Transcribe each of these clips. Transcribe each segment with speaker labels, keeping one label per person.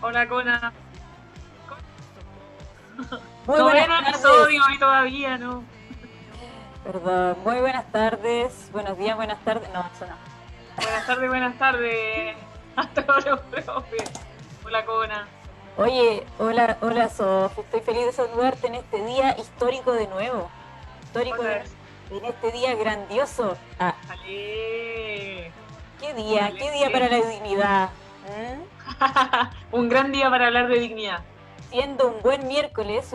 Speaker 1: Hola, Cona.
Speaker 2: Muy
Speaker 1: No
Speaker 2: buenas
Speaker 1: ven el
Speaker 2: tardes,
Speaker 1: episodio y todavía no.
Speaker 2: perdón, muy buenas tardes, buenos días, buenas tardes, no, eso no.
Speaker 1: Buenas tardes a todos los profes. Hola, Cona.
Speaker 2: Oye, hola, hola Sof, estoy feliz de saludarte en este día histórico de nuevo, histórico
Speaker 1: Cosa es.
Speaker 2: en este día grandioso. Ah,
Speaker 1: Ale.
Speaker 2: qué día para
Speaker 1: Excelente.
Speaker 2: la dignidad. ¿Mm?
Speaker 1: Un gran día para hablar de dignidad.
Speaker 2: Siendo un miércoles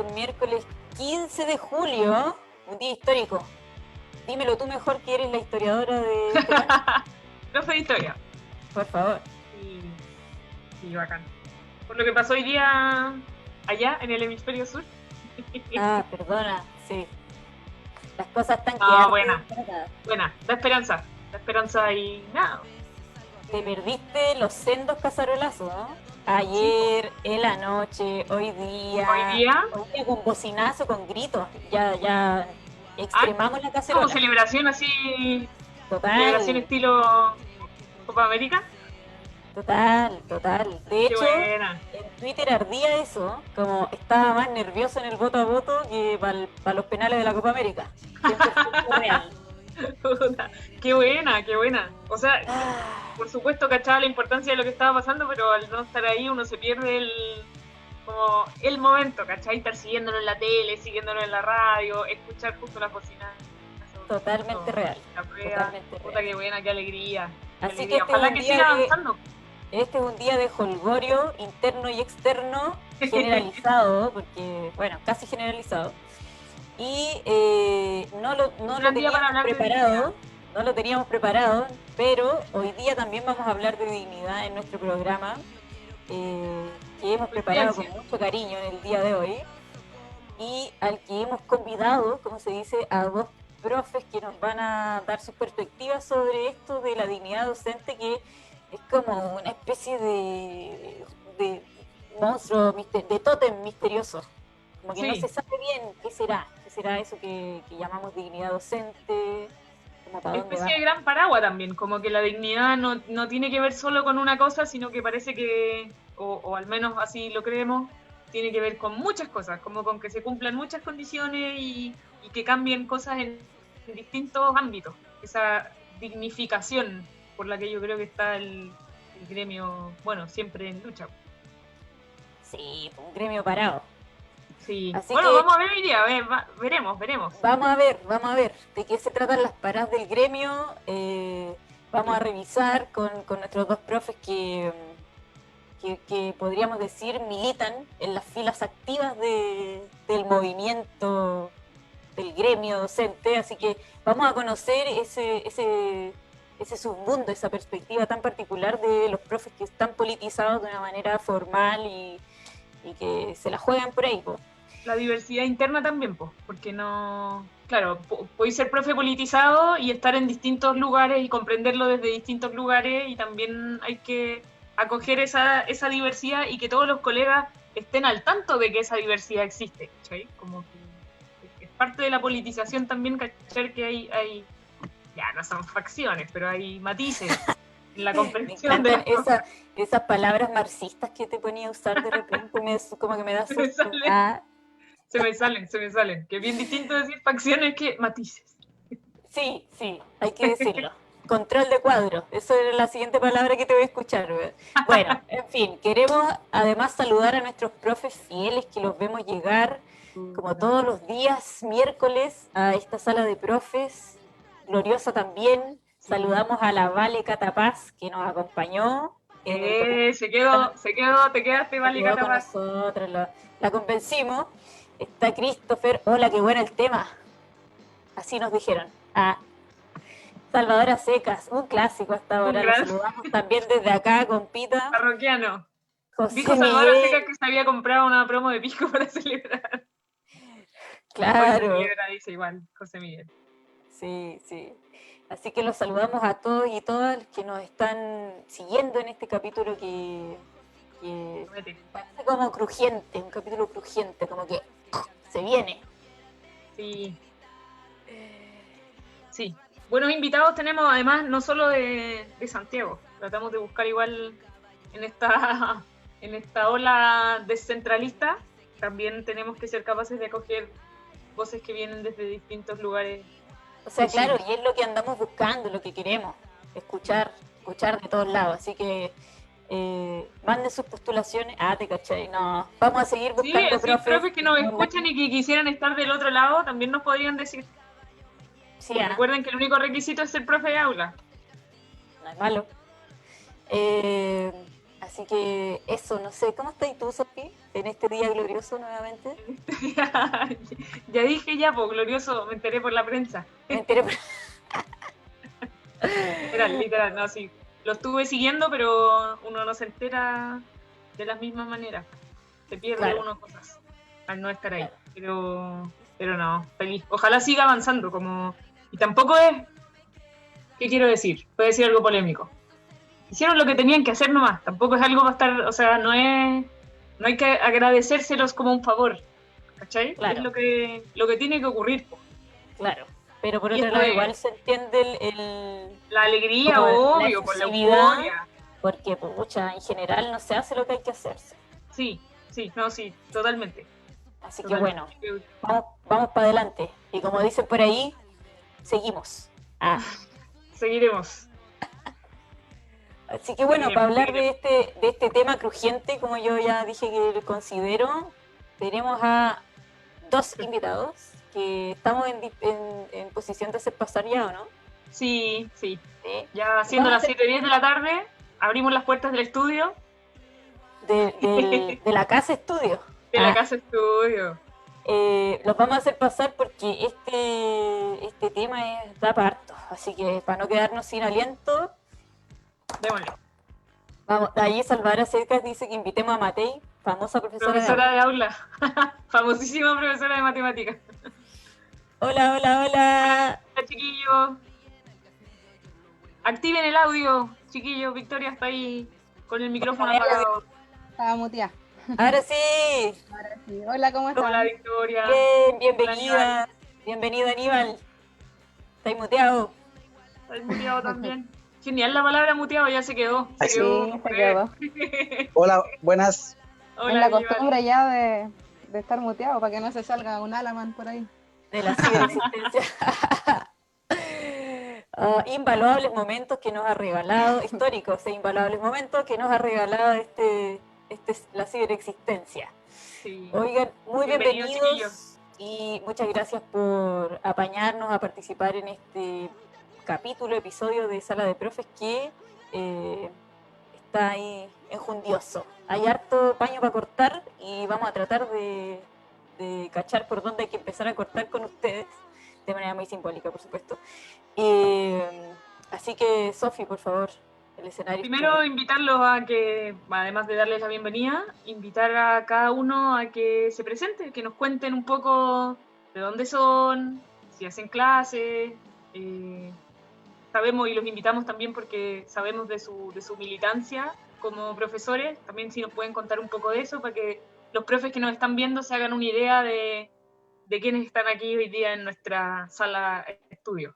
Speaker 2: 15 de julio, un día histórico. Dímelo tú mejor que eres la historiadora de este panel,
Speaker 1: Profe de historia.
Speaker 2: por favor.
Speaker 1: Sí, sí, bacán. Por lo que pasó hoy día allá en el hemisferio sur.
Speaker 2: Ah, perdona, sí, las cosas están que
Speaker 1: Ah,
Speaker 2: arden.
Speaker 1: buena, buena. Da esperanza y nada.
Speaker 2: Te perdiste los sendos cacerolazos, ¿no?
Speaker 1: Sí, po.
Speaker 2: Ayer, en la noche,
Speaker 1: Hoy día,
Speaker 2: hoy día con bocinazo, con gritos, ya
Speaker 1: ah,
Speaker 2: extremamos la
Speaker 1: como
Speaker 2: cacerola.
Speaker 1: celebración así, celebración
Speaker 2: Total,
Speaker 1: estilo Copa América.
Speaker 2: total. De
Speaker 1: Qué
Speaker 2: hecho,
Speaker 1: buena.
Speaker 2: en Twitter ardía eso, como estaba más nervioso en el voto a voto que para los penales de la Copa América. 100% real.
Speaker 1: Puta, qué buena, qué buena. O sea,
Speaker 2: Ah,
Speaker 1: por supuesto cachaba la importancia de lo que estaba pasando, pero al no estar ahí uno se pierde como el momento, ¿cachai? Estar siguiéndolo en la tele, siguiéndolo en la radio, escuchar justo las bocinas,
Speaker 2: totalmente
Speaker 1: justo
Speaker 2: real,
Speaker 1: la prueba.
Speaker 2: totalmente
Speaker 1: Puta,
Speaker 2: real.
Speaker 1: qué buena, qué alegría, qué
Speaker 2: Así que
Speaker 1: alegría. Ojalá que siga avanzando.
Speaker 2: este es un día de jolgorio interno y externo generalizado, porque, bueno, casi generalizado. Y
Speaker 1: Un
Speaker 2: no lo
Speaker 1: gran día para
Speaker 2: teníamos
Speaker 1: hablar de dignidad.
Speaker 2: preparado, no lo teníamos preparado, pero hoy día también vamos a hablar de dignidad en nuestro programa, que hemos preparado con
Speaker 1: Coincidencia.
Speaker 2: mucho cariño en el día de hoy y al que hemos convidado, como se dice, a dos profes que nos van a dar sus perspectivas sobre esto de la dignidad docente, que es como una especie de monstruo, de tótem misterioso. Como que no se
Speaker 1: Sí,
Speaker 2: sabe bien qué será eso que llamamos dignidad docente, como para dónde
Speaker 1: especie de
Speaker 2: vamos.
Speaker 1: gran paraguas también, como que la dignidad no tiene que ver solo con una cosa, sino que parece que, o al menos así lo creemos, tiene que ver con muchas cosas, como con que se cumplan muchas condiciones y que cambien cosas en distintos ámbitos. Esa dignificación por la que yo creo que está el gremio, bueno, siempre en lucha.
Speaker 2: Sí, un gremio parado.
Speaker 1: Sí,
Speaker 2: Así
Speaker 1: bueno,
Speaker 2: que
Speaker 1: vamos a ver hoy día, veremos, veremos.
Speaker 2: vamos a ver de qué se tratan las paradas del gremio. Vamos a
Speaker 1: Sí.
Speaker 2: revisar con nuestros dos profes que podríamos decir militan en las filas activas del movimiento del gremio docente. Así que vamos a conocer ese submundo, esa perspectiva tan particular de los profes que están politizados de una manera formal y que se la juegan por ahí, po.
Speaker 1: La diversidad interna también, pues, porque no, claro, podéis ser profe politizado y estar en distintos lugares y comprenderlo desde distintos lugares y también hay que acoger esa diversidad y que todos los colegas estén al tanto de que esa diversidad existe, ¿cachai? Como que es parte de la politización también, cachar que ya no son facciones, pero hay matices en la
Speaker 2: Me
Speaker 1: comprensión de
Speaker 2: encantan
Speaker 1: las cosas.
Speaker 2: esas palabras marxistas que te ponía a usar de repente, como que me da
Speaker 1: Se me
Speaker 2: susto.
Speaker 1: salen,
Speaker 2: Ah,
Speaker 1: se me salen. Que es bien distinto decir facciones que matices.
Speaker 2: sí, hay que decirlo. Control de cuadro, eso era la siguiente palabra que te voy a escuchar. Bueno, en fin, queremos además saludar a nuestros profes fieles que los vemos llegar como
Speaker 1: Puta.
Speaker 2: todos los días, miércoles, a esta sala de profes, gloriosa también.
Speaker 1: Sí.
Speaker 2: Saludamos a la Vale Catapaz que nos acompañó en el capítulo.
Speaker 1: Te quedaste,
Speaker 2: Se
Speaker 1: vale,
Speaker 2: quedó con
Speaker 1: Catapaz.
Speaker 2: nosotros, la convencimos. Está Christopher, hola, qué bueno el tema. Así nos dijeron. Ah, Salvadora Secas, un clásico hasta
Speaker 1: Un
Speaker 2: ahora. Lo
Speaker 1: gran
Speaker 2: saludamos también desde acá, compita.
Speaker 1: parroquiano. Dijo
Speaker 2: José
Speaker 1: Salvador Seca
Speaker 2: Miguel,
Speaker 1: que se había comprado una promo de pisco para celebrar. Hoy se
Speaker 2: claro.
Speaker 1: celebra, dice igual, José Miguel.
Speaker 2: Sí. Así que los saludamos a todos y todas los que nos están siguiendo en este capítulo que
Speaker 1: Promete.
Speaker 2: parece como crujiente, un capítulo crujiente, como que se viene.
Speaker 1: Sí, sí. Buenos invitados tenemos además no solo de Santiago. Tratamos de buscar igual en esta en esta ola descentralista, también tenemos que ser capaces de acoger voces que vienen desde distintos lugares.
Speaker 2: O sea,
Speaker 1: de
Speaker 2: claro,
Speaker 1: Chile.
Speaker 2: y es lo que andamos buscando, lo que queremos, escuchar de todos lados. Así que manden sus postulaciones. Ah, te cachai, no. Vamos a seguir
Speaker 1: Sí,
Speaker 2: buscando
Speaker 1: así
Speaker 2: profes.
Speaker 1: profes que nos escuchan y que quisieran estar del otro lado, también nos podrían decir.
Speaker 2: Sí, ah,
Speaker 1: Recuerden que el único requisito es ser profe de aula.
Speaker 2: no es malo. Eh, Así que eso, no sé, ¿cómo estás tú, Sofi, en este día glorioso nuevamente?
Speaker 1: Ya dije ya, pues glorioso, me enteré por la prensa.
Speaker 2: Me enteré por...
Speaker 1: Literal, no, sí. Lo estuve siguiendo, pero uno no se entera de las mismas maneras. Se pierde
Speaker 2: Claro,
Speaker 1: uno cosas al no estar ahí.
Speaker 2: claro.
Speaker 1: Pero no, feliz. Ojalá siga avanzando, como. Y tampoco es. ¿Qué quiero decir? Voy a decir algo polémico. Hicieron lo que tenían que hacer nomás. Tampoco es algo para estar. O sea, no es. No hay que agradecérselos como un favor. ¿Cachai? Es
Speaker 2: Claro,
Speaker 1: lo que tiene que ocurrir. Po.
Speaker 2: claro. Pero por
Speaker 1: Y
Speaker 2: otro
Speaker 1: esto
Speaker 2: lado,
Speaker 1: de
Speaker 2: igual se entiende
Speaker 1: la alegría,
Speaker 2: como la
Speaker 1: obvio, por la
Speaker 2: efusividad,
Speaker 1: euforia.
Speaker 2: porque, pucha, en general no se hace lo que hay que hacerse.
Speaker 1: Sí, sí, no, sí, totalmente.
Speaker 2: Así que
Speaker 1: Totalmente.
Speaker 2: bueno, vamos para adelante. Y como dicen por ahí, seguimos. Ah.
Speaker 1: Seguiremos.
Speaker 2: Así que bueno, para hablar
Speaker 1: Seguiremos.
Speaker 2: de este tema crujiente, como yo ya dije que lo considero, tenemos a dos invitados que estamos en posición de hacer pasar ya, ¿o no?
Speaker 1: Sí, sí.
Speaker 2: Sí.
Speaker 1: Ya siendo
Speaker 2: Vamos a
Speaker 1: las
Speaker 2: hacer
Speaker 1: 7:10 de la tarde, abrimos las puertas del estudio,
Speaker 2: de la casa estudio.
Speaker 1: de la casa estudio.
Speaker 2: Los vamos a hacer pasar porque este tema da para harto. Así que para no quedarnos sin aliento,
Speaker 1: Démosle.
Speaker 2: vamos, ahí Salvador Cercas dice que invitemos a Matei, famosa profesora de
Speaker 1: Profesora
Speaker 2: aula.
Speaker 1: de aula. Famosísima profesora de matemáticas.
Speaker 2: Hola, hola, hola.
Speaker 1: Hola, chiquillos. Activen el audio, chiquillos. Victoria está ahí con el micrófono apagado.
Speaker 3: Estaba muteada.
Speaker 2: Ahora sí.
Speaker 3: Ahora sí. Hola, ¿cómo están?
Speaker 1: Hola, Victoria.
Speaker 2: Bien,
Speaker 1: Hola,
Speaker 2: bienvenida. Bienvenido, Aníbal. ¿Estáis muteado?
Speaker 1: Estás muteado también. Genial la palabra muteado, ya se quedó. Se
Speaker 3: Sí,
Speaker 1: quedó.
Speaker 3: se quedó.
Speaker 4: Hola, buenas.
Speaker 3: Es la
Speaker 1: Hola,
Speaker 3: costumbre ya de estar muteado para que no se salga un Alaman por ahí.
Speaker 2: De la ciberexistencia. Invaluables momentos que nos ha regalado, históricos e invaluables momentos que nos ha regalado la ciberexistencia.
Speaker 1: Sí.
Speaker 2: Oigan, muy
Speaker 1: Bienvenidos,
Speaker 2: bienvenidos y muchas gracias por apañarnos a participar en este episodio de Sala de Profes que está ahí enjundioso. Hay harto paño para cortar y vamos a tratar de cachar por dónde hay que empezar a cortar con ustedes, de manera muy simbólica, por supuesto. Así que, Sofi, por favor, el escenario.
Speaker 1: Primero, invitarlos a que, además de darles la bienvenida, invitar a cada uno a que se presente, que nos cuenten un poco de dónde son, si hacen clases. Sabemos y los invitamos también porque sabemos de su militancia como profesores. También si nos pueden contar un poco de eso para que los profes que nos están viendo se hagan una idea de quiénes están aquí hoy día en nuestra sala de estudio.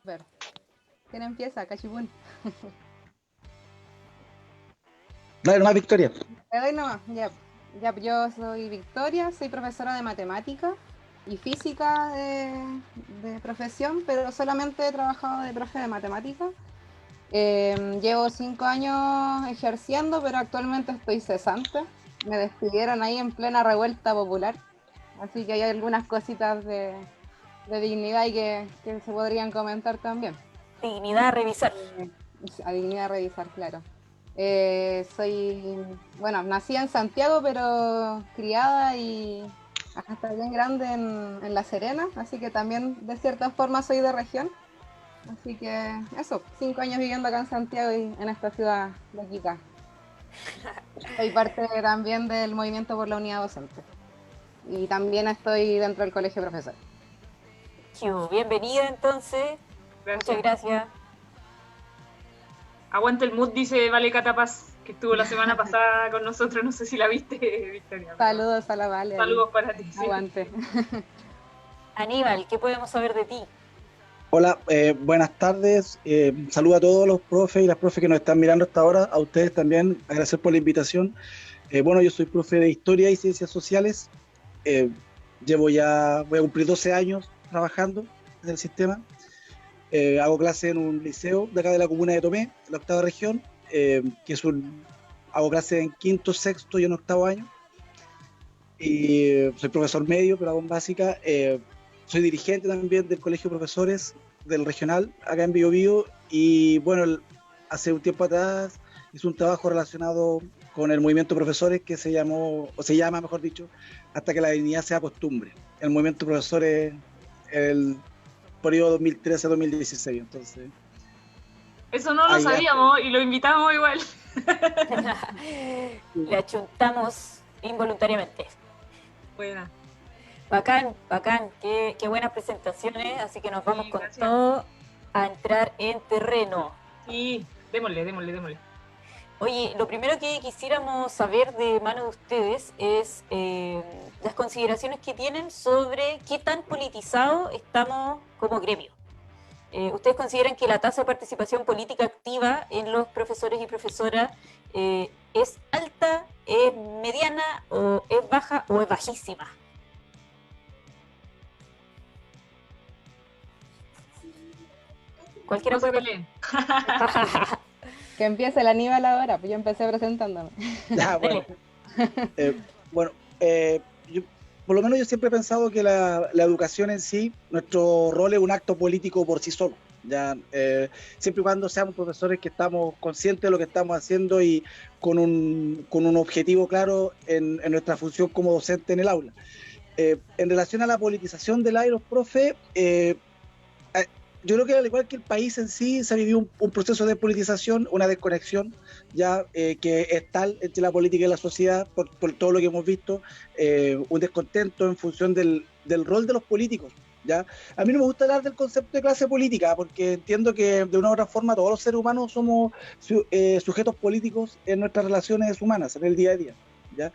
Speaker 3: A ver, ¿quién empieza? Cachipún.
Speaker 4: Dale nomás, Victoria.
Speaker 3: Te doy nomás. Ya, yo soy Victoria, soy profesora de matemática y física de profesión, pero solamente he trabajado de profe de matemática. Llevo 5 años ejerciendo, pero actualmente estoy cesante. Me despidieron ahí en plena revuelta popular, así que hay algunas cositas de dignidad y que se podrían comentar también.
Speaker 2: Dignidad a revisar.
Speaker 3: A dignidad a revisar, claro. Nací en Santiago, pero criada y hasta bien grande en La Serena, así que también de cierta forma soy de región. Así que eso, 5 años viviendo acá en Santiago y en esta ciudad loquita. Soy parte también del movimiento por la unidad docente. Y también estoy dentro del colegio de profesores.
Speaker 2: Bienvenida entonces.
Speaker 1: Gracias.
Speaker 2: Muchas gracias.
Speaker 1: Aguante el mood, dice Vale Catapaz, que estuvo la semana pasada con nosotros. No sé si la viste, Victoria.
Speaker 3: Saludos a la Vale.
Speaker 1: Saludos para ti. Sí.
Speaker 3: Aguante.
Speaker 2: Aníbal, ¿qué podemos saber de ti?
Speaker 4: Hola, buenas tardes. Saludo a todos los profes y las profes que nos están mirando hasta ahora. A ustedes también, agradecer por la invitación. Bueno, yo soy profe de Historia y Ciencias Sociales. Eh, voy a cumplir 12 años trabajando en el sistema. Hago clase en un liceo de acá de la comuna de Tomé, la octava región, que es hago clase en quinto, sexto y en octavo año. Y soy profesor medio, pero hago en básica. Soy dirigente también del Colegio de Profesores del regional, acá en Biobío. Y bueno, hace un tiempo atrás hice un trabajo relacionado con el movimiento de profesores que se llamó, o se llama, mejor dicho, hasta que la dignidad sea costumbre. El movimiento de profesores, el periodo 2013-2016. Entonces,
Speaker 1: Eso no lo
Speaker 4: ahí
Speaker 1: sabíamos y lo invitamos igual.
Speaker 2: Le achuntamos involuntariamente.
Speaker 1: Buena.
Speaker 2: Bacán, bacán, qué buenas presentaciones, así que nos vamos
Speaker 1: Sí,
Speaker 2: con
Speaker 1: gracias.
Speaker 2: todo a entrar en terreno.
Speaker 1: Sí, démosle.
Speaker 2: Oye, lo primero que quisiéramos saber de mano de ustedes es las consideraciones que tienen sobre qué tan politizado estamos como gremio. ¿Ustedes consideran que la tasa de participación política activa en los profesores y profesoras es alta, es mediana, o es baja o es bajísima? Cualquiera
Speaker 1: No se
Speaker 2: puede
Speaker 1: peleen.
Speaker 3: Que empiece el Aníbal ahora, pues yo empecé presentándome.
Speaker 4: bueno,
Speaker 2: Dele.
Speaker 4: Eh, bueno, yo, por lo menos yo siempre he pensado que la educación en sí, nuestro rol es un acto político por sí solo. Ya, siempre y cuando seamos profesores que estamos conscientes de lo que estamos haciendo y con un objetivo claro en nuestra función como docente en el aula. En relación a la politización del aula y los profes, eh, yo creo que al igual que el país en sí, se ha vivido un proceso de politización, una desconexión ya que es tal entre la política y la sociedad por todo lo que hemos visto, un descontento en función del rol de los políticos. ¿Ya? A mí no me gusta hablar del concepto de clase política porque entiendo que de una u otra forma todos los seres humanos somos sujetos políticos en nuestras relaciones humanas, en el día a día. ¿Ya?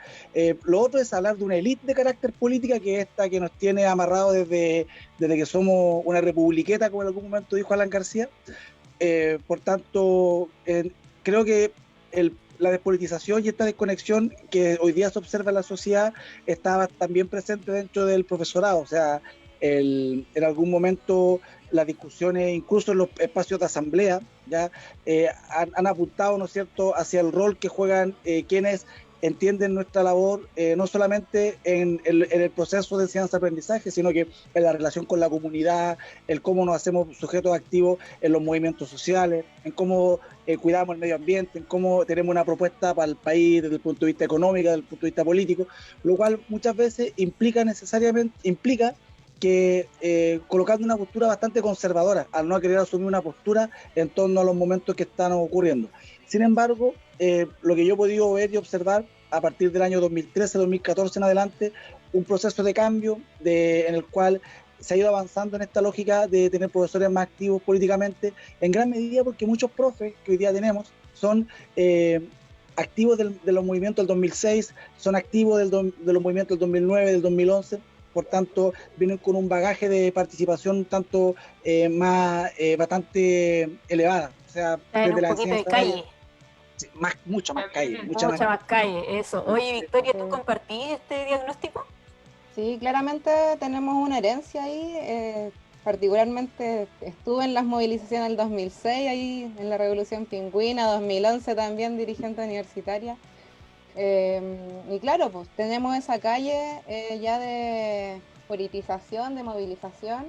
Speaker 4: Lo otro es hablar de una élite de carácter política que es esta que nos tiene amarrados desde que somos una republiqueta, como en algún momento dijo Alan García. Por tanto, creo que la despolitización y esta desconexión que hoy día se observa en la sociedad estaba también presente dentro del profesorado. O sea, en algún momento las discusiones, incluso en los espacios de asamblea, ya han apuntado, ¿no es cierto?, hacia el rol que juegan quienes entienden nuestra labor no solamente en el proceso de enseñanza-aprendizaje, sino que en la relación con la comunidad, el cómo nos hacemos sujetos activos en los movimientos sociales, en cómo cuidamos el medio ambiente, en cómo tenemos una propuesta para el país desde el punto de vista económico, desde el punto de vista político, lo cual muchas veces implica que colocando una postura bastante conservadora, al no querer asumir una postura en torno a los momentos que están ocurriendo. Sin embargo, lo que yo he podido ver y observar a partir del año 2013-2014 en adelante, un proceso de cambio en el cual se ha ido avanzando en esta lógica de tener profesores más activos políticamente, en gran medida porque muchos profes que hoy día tenemos son activos de los movimientos del 2006, son activos de los movimientos del 2009, del 2011, por tanto vienen con un bagaje de participación tanto bastante elevada, o sea,
Speaker 2: En
Speaker 4: desde
Speaker 2: un
Speaker 4: la
Speaker 2: poquito de
Speaker 4: enseñanza media,
Speaker 2: calle,
Speaker 4: mucho más
Speaker 1: Ya
Speaker 4: calle,
Speaker 1: vienen.
Speaker 4: mucha más.
Speaker 2: mucha más calle, eso. Oye, Victoria, ¿tú compartís este diagnóstico?
Speaker 3: Sí, claramente tenemos una herencia ahí. Particularmente estuve en las movilizaciones del 2006, ahí en la Revolución Pingüina, 2011 también dirigente universitaria. Y claro, pues tenemos esa calle ya de politización, de movilización,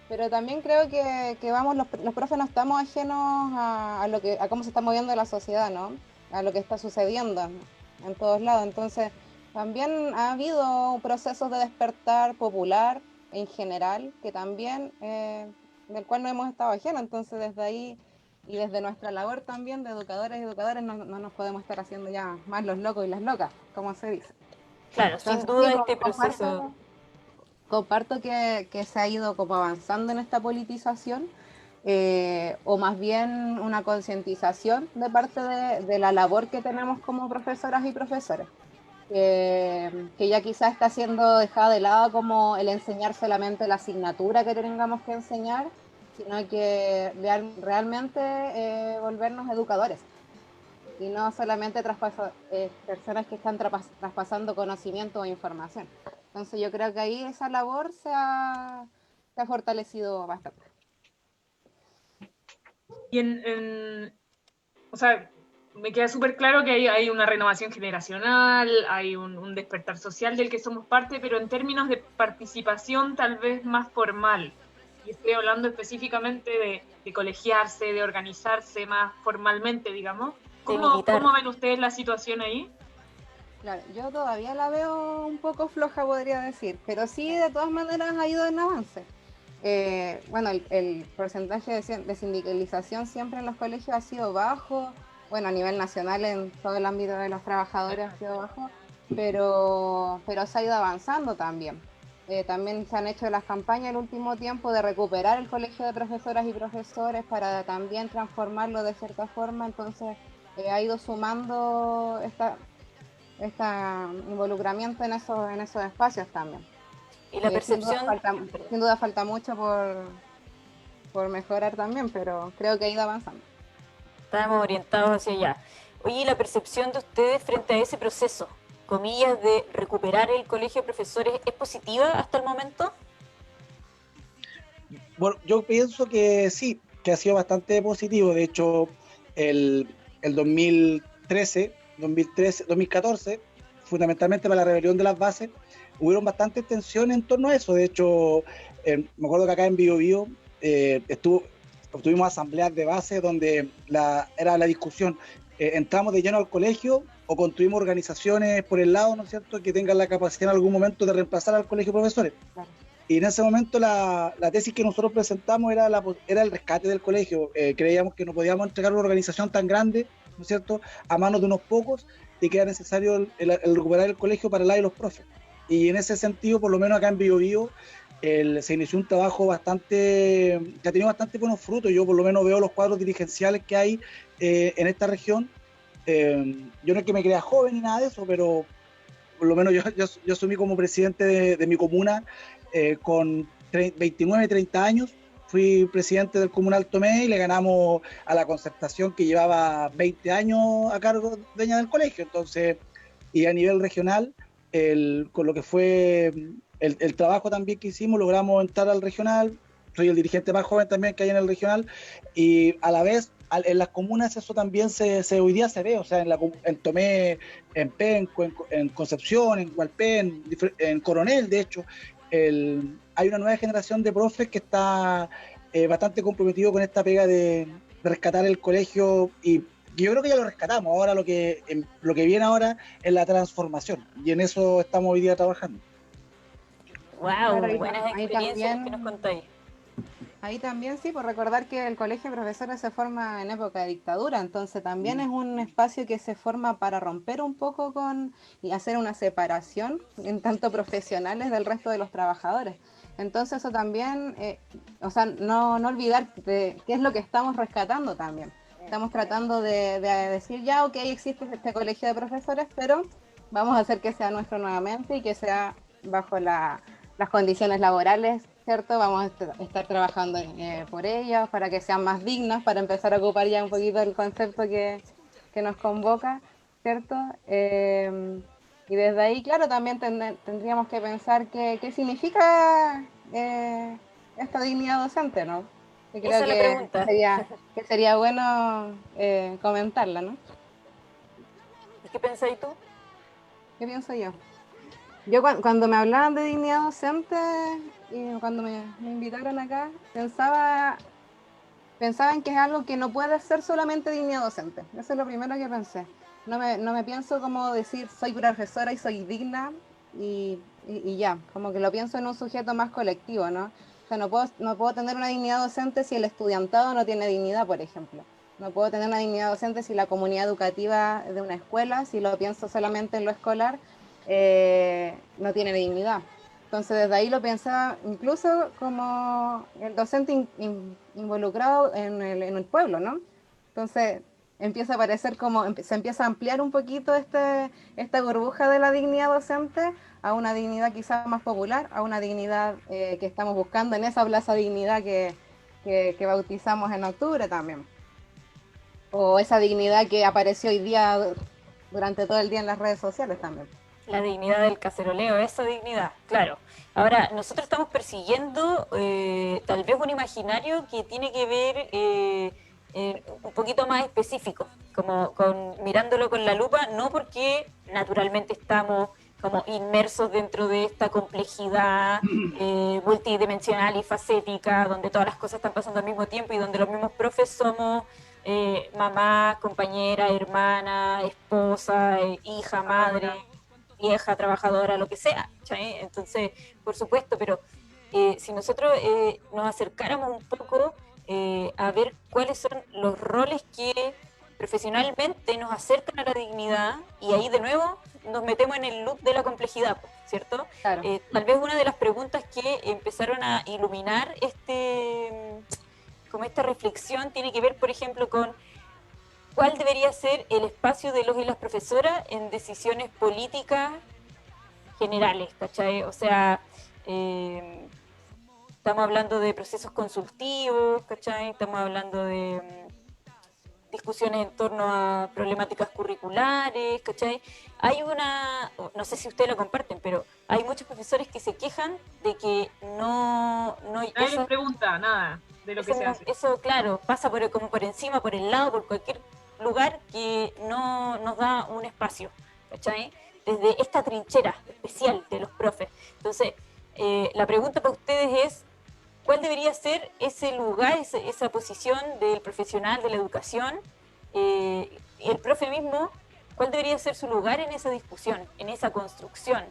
Speaker 3: pero también creo que vamos, los profes no estamos ajenos a cómo se está moviendo la sociedad, ¿no? A lo que está sucediendo en todos lados. Entonces, también ha habido procesos de despertar popular en general, que también, del cual no hemos estado ajenos. Entonces, desde ahí y desde nuestra labor también de educadores y educadores, no nos podemos estar haciendo ya más los locos y las locas, como se dice.
Speaker 2: Claro, sin
Speaker 3: Entonces, sí,
Speaker 2: duda este proceso.
Speaker 3: comparto que se ha ido como avanzando en esta politización, o más bien una concientización de parte de la labor que tenemos como profesoras y profesores, que ya quizás está siendo dejada de lado como el enseñar solamente la asignatura que tengamos que enseñar, sino que realmente volvernos educadores y no solamente personas que están traspasando conocimiento o información. Entonces yo creo que ahí esa labor se ha fortalecido bastante.
Speaker 1: Y o sea, me queda súper claro que hay una renovación generacional, hay un despertar social del que somos parte, pero en términos de participación tal vez más formal. Y estoy hablando específicamente de colegiarse, de organizarse más formalmente, digamos.
Speaker 2: De militar.
Speaker 1: ¿Cómo ven ustedes la situación ahí?
Speaker 3: Claro, yo todavía la veo un poco floja, podría decir, pero sí, de todas maneras ha ido en avance. Bueno, el porcentaje de sindicalización siempre en los colegios ha sido bajo, bueno, a nivel nacional en todo el ámbito de los trabajadores ha sido bajo, pero se ha ido avanzando también. También se han hecho las campañas el último tiempo de recuperar el colegio de profesoras y profesores para también transformarlo de cierta forma, entonces ha ido sumando este involucramiento en esos espacios también.
Speaker 2: Y la percepción...
Speaker 3: Sin duda falta mucho por mejorar también, pero creo que ha ido avanzando.
Speaker 2: Estábamos orientados hacia allá. Oye, ¿y la percepción de ustedes frente a ese proceso, comillas, de recuperar el colegio de profesores, es positiva hasta el momento?
Speaker 4: Bueno, yo pienso que sí, que ha sido bastante positivo. De hecho, el 2014, fundamentalmente para la rebelión de las bases, hubieron bastantes tensiones en torno a eso. De hecho, me acuerdo que acá en Bio Bio tuvimos asambleas de base donde era la discusión, ¿entramos de lleno al colegio o construimos organizaciones por el lado, ¿no es cierto?, que tengan la capacidad en algún momento de reemplazar al colegio de profesores? Claro. Y en ese momento la tesis que nosotros presentamos era el rescate del colegio. Creíamos que no podíamos entregar una organización tan grande, ¿no es cierto?, a manos de unos pocos, y que era necesario el recuperar el colegio para el lado de los profes. Y en ese sentido, por lo menos acá en Bio Bio, se inició un trabajo que ha tenido bastante buenos frutos. Yo por lo menos veo los cuadros dirigenciales que hay en esta región. Yo no es que me crea joven ni nada de eso, pero por lo menos yo asumí como presidente de mi comuna con 29, 30 años. Fui presidente del Comunal Tomé y le ganamos a la Concertación, que llevaba 20 años a cargo dueña del colegio. Entonces, y a nivel regional, con lo que fue el trabajo también que hicimos, logramos entrar al regional. Soy el dirigente más joven también que hay en el regional, y a la vez en las comunas eso también hoy día se ve, o sea, en Tomé, en Penco, en Concepción, en Hualpén, en Coronel, de hecho, hay una nueva generación de profes que está bastante comprometido con esta pega de rescatar el colegio, y yo creo que ya lo rescatamos. Ahora lo que viene ahora es la transformación, y en eso estamos hoy día trabajando.
Speaker 2: Wow, claro, buenas experiencias también, que nos contáis.
Speaker 3: Ahí también sí, por recordar que el colegio de profesores se forma en época de dictadura, entonces también es un espacio que se forma para romper un poco y hacer una separación en tanto profesionales del resto de los trabajadores. Entonces eso también, o sea, no olvidar qué es lo que estamos rescatando también. Estamos tratando de decir, ya, ok, existe este colegio de profesores, pero vamos a hacer que sea nuestro nuevamente y que sea bajo las condiciones laborales, ¿cierto? Vamos a estar trabajando por ellas, para que sean más dignas, para empezar a ocupar ya un poquito el concepto que nos convoca, ¿cierto? Y desde ahí, claro, también tendríamos que pensar qué significa esta dignidad docente, ¿no? Que creo que sería bueno comentarla, ¿no?
Speaker 2: ¿Qué pensáis tú?
Speaker 3: ¿Qué pienso yo? Yo cuando me hablaban de dignidad docente y cuando me invitaron acá, pensaba en que es algo que no puede ser solamente dignidad docente. Eso es lo primero que pensé. No me pienso como decir soy profesora y soy digna y ya, como que lo pienso en un sujeto más colectivo, ¿no? O sea, no puedo tener una dignidad docente si el estudiantado no tiene dignidad, por ejemplo. No puedo tener una dignidad docente si la comunidad educativa de una escuela, si lo pienso solamente en lo escolar, no tiene dignidad. Entonces desde ahí lo pensaba incluso como el docente involucrado en el pueblo, ¿no? Entonces empieza a aparecer se empieza a ampliar un poquito esta burbuja de la dignidad docente a una dignidad quizás más popular, a una dignidad que estamos buscando en esa plaza dignidad que que bautizamos en octubre también. O esa dignidad que apareció hoy día durante todo el día en las redes sociales también.
Speaker 2: La dignidad del caceroleo, esa dignidad, claro. Ahora, nosotros estamos persiguiendo tal vez un imaginario que tiene que ver un poquito más específico, como mirándolo con la lupa, no porque naturalmente estamos como inmersos dentro de esta complejidad multidimensional y facética, donde todas las cosas están pasando al mismo tiempo y donde los mismos profes somos mamá, compañera, hermana, esposa, hija, madre, vieja, trabajadora, lo que sea, ¿sí? Entonces, por supuesto, pero si nosotros nos acercáramos un poco a ver cuáles son los roles que profesionalmente nos acercan a la dignidad, y ahí de nuevo nos metemos en el loop de la complejidad, ¿cierto?
Speaker 3: Claro.
Speaker 2: Tal vez una de las preguntas que empezaron a iluminar como esta reflexión tiene que ver, por ejemplo, con cuál debería ser el espacio de los y las profesoras en decisiones políticas generales, ¿cachai? O sea, estamos hablando de procesos consultivos, ¿cachai? Estamos hablando de discusiones en torno a problemáticas curriculares, ¿cachai? No sé si ustedes lo comparten, pero hay muchos profesores que se quejan de que
Speaker 1: Nadie les pregunta nada de lo que se hace.
Speaker 2: Eso, claro, pasa como por encima, por el lado, por cualquier lugar que no nos da un espacio, ¿cachai? Desde esta trinchera especial de los profes. Entonces, la pregunta para ustedes es, ¿cuál debería ser ese lugar, esa posición del profesional de la educación? El profe mismo, ¿cuál debería ser su lugar en esa discusión, en esa construcción?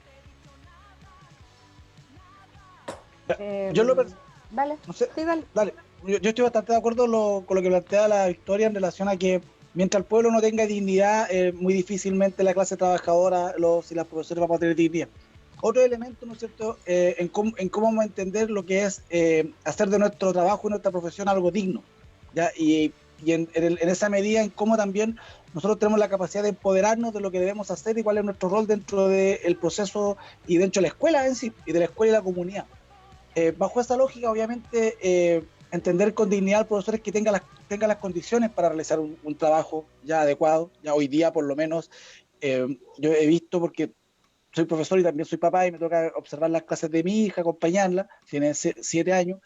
Speaker 3: Dale,
Speaker 4: no sé,
Speaker 3: sí, dale.
Speaker 4: dale. Yo estoy bastante de acuerdo con lo que plantea la Victoria en relación a que mientras el pueblo no tenga dignidad, muy difícilmente la clase trabajadora, y las profesores van a tener dignidad. Otro elemento, ¿no es cierto?, en cómo vamos a entender lo que es hacer de nuestro trabajo y nuestra profesión algo digno, ¿ya? Y en esa medida, en cómo también nosotros tenemos la capacidad de empoderarnos de lo que debemos hacer y cuál es nuestro rol dentro del proceso y dentro de la escuela en sí, y de la escuela y la comunidad. Bajo esa lógica, obviamente, entender con dignidad al profesor es que tenga las condiciones para realizar un trabajo ya adecuado. Ya hoy día, por lo menos, yo he visto, porque soy profesor y también soy papá, y me toca observar las clases de mi hija, acompañarla, tiene 7 años,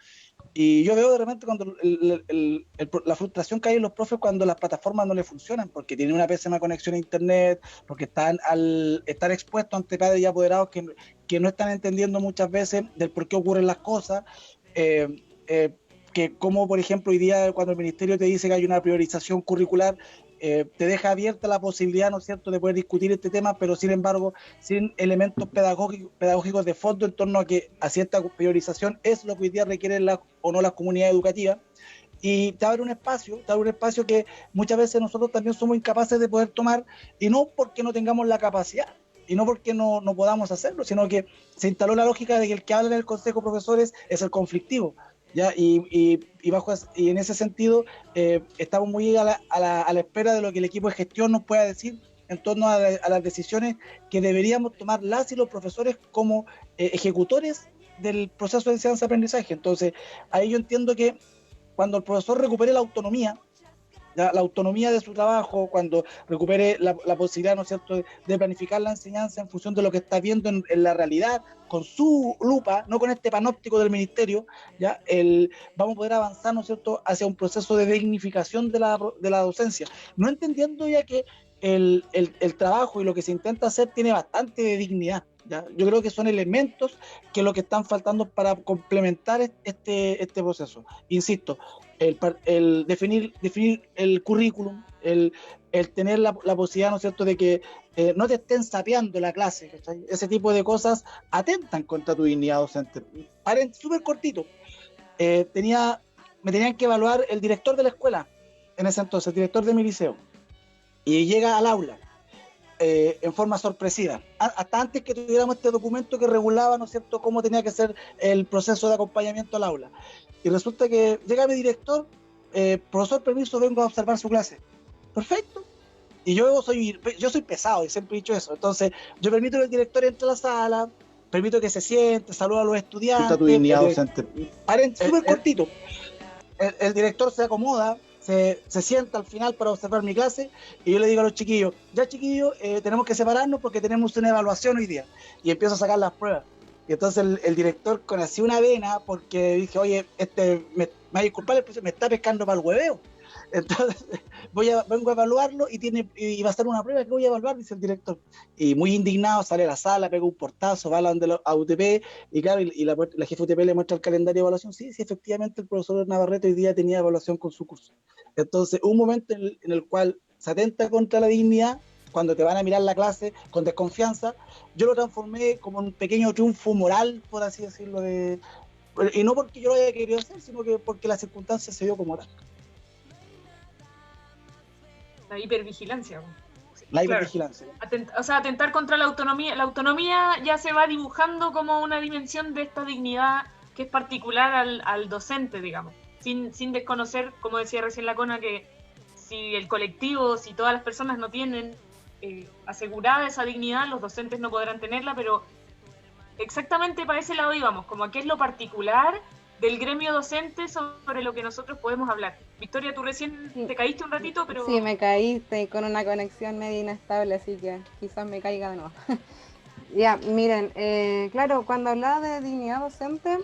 Speaker 4: y yo veo de repente cuando la frustración que hay en los profes cuando las plataformas no les funcionan, porque tienen una pésima conexión a internet, porque están expuestos ante padres y apoderados que no están entendiendo muchas veces del por qué ocurren las cosas, que como por ejemplo hoy día cuando el ministerio te dice que hay una priorización curricular, te deja abierta la posibilidad, ¿no es cierto?, de poder discutir este tema, pero sin embargo, sin elementos pedagógicos de fondo en torno a cierta priorización, es lo que hoy día requieren las comunidades educativas, y te abre un espacio que muchas veces nosotros también somos incapaces de poder tomar, y no porque no tengamos la capacidad, y no porque no podamos hacerlo, sino que se instaló la lógica de que el que habla en el consejo de profesores es el conflictivo. ¿Ya? Y en ese sentido estamos muy a la espera de lo que el equipo de gestión nos pueda decir en torno a las decisiones que deberíamos tomar las y los profesores como ejecutores del proceso de enseñanza-aprendizaje. Entonces, ahí yo entiendo que cuando el profesor recupere la autonomía de su trabajo, cuando recupere la posibilidad, ¿no es cierto?, de planificar la enseñanza en función de lo que está viendo en la realidad, con su lupa, no con este panóptico del ministerio, vamos a poder avanzar, ¿no es cierto?, hacia un proceso de dignificación de la docencia, no entendiendo ya que el trabajo y lo que se intenta hacer tiene bastante de dignidad. ¿Ya? Yo creo que son elementos que lo que están faltando para complementar este proceso. Insisto, el definir el currículum, el tener la posibilidad, ¿no es cierto?, de que no te estén sapeando la clase, ¿cachai? Ese tipo de cosas atentan contra tu dignidad docente. Paren, súper cortito. Me tenían que evaluar el director de la escuela, en ese entonces, el director de mi liceo, y llega al aula en forma sorpresiva, hasta antes que tuviéramos este documento que regulaba, ¿no es cierto?, cómo tenía que ser el proceso de acompañamiento al aula. Y resulta que llega mi director, profesor, permiso, vengo a observar su clase. Perfecto. Y yo soy pesado y siempre he dicho eso. Entonces, yo permito que el director entre a la sala, permito que se siente, saluda a los estudiantes.
Speaker 5: Tu dignidad docente.
Speaker 4: Paren, súper cortito. el director se acomoda, se sienta al final para observar mi clase y yo le digo a los chiquillos, ya chiquillos, tenemos que separarnos porque tenemos una evaluación hoy día. Y empiezo a sacar las pruebas. Y entonces el director con así una vena porque dije, oye, me va a disculpar, me está pescando para el hueveo. Entonces vengo a evaluarlo y va a ser una prueba que voy a evaluar, dice el director. Y muy indignado sale a la sala, pega un portazo, va a donde a UTP y claro, la jefa UTP le muestra el calendario de evaluación. Sí, efectivamente el profesor Navarrete hoy día tenía evaluación con su curso. Entonces, un momento en el cual se atenta contra la dignidad, cuando te van a mirar la clase con desconfianza, yo lo transformé como un pequeño triunfo moral, por así decirlo, y no porque yo lo haya querido hacer, sino que porque la circunstancia se dio como tal.
Speaker 1: La hipervigilancia.
Speaker 4: La hipervigilancia.
Speaker 1: Atentar contra la autonomía. La autonomía ya se va dibujando como una dimensión de esta dignidad que es particular al docente, digamos. Sin desconocer, como decía recién la Cona, que si el colectivo, si todas las personas no tienen asegurada esa dignidad, los docentes no podrán tenerla, pero exactamente para ese lado íbamos, como a qué es lo particular del gremio docente sobre lo que nosotros podemos hablar. Victoria, tú recién te caíste un ratito, pero...
Speaker 3: Sí, me caíste con una conexión medio inestable, así que quizás me caiga de nuevo. Ya, miren, claro, cuando hablaba de dignidad docente,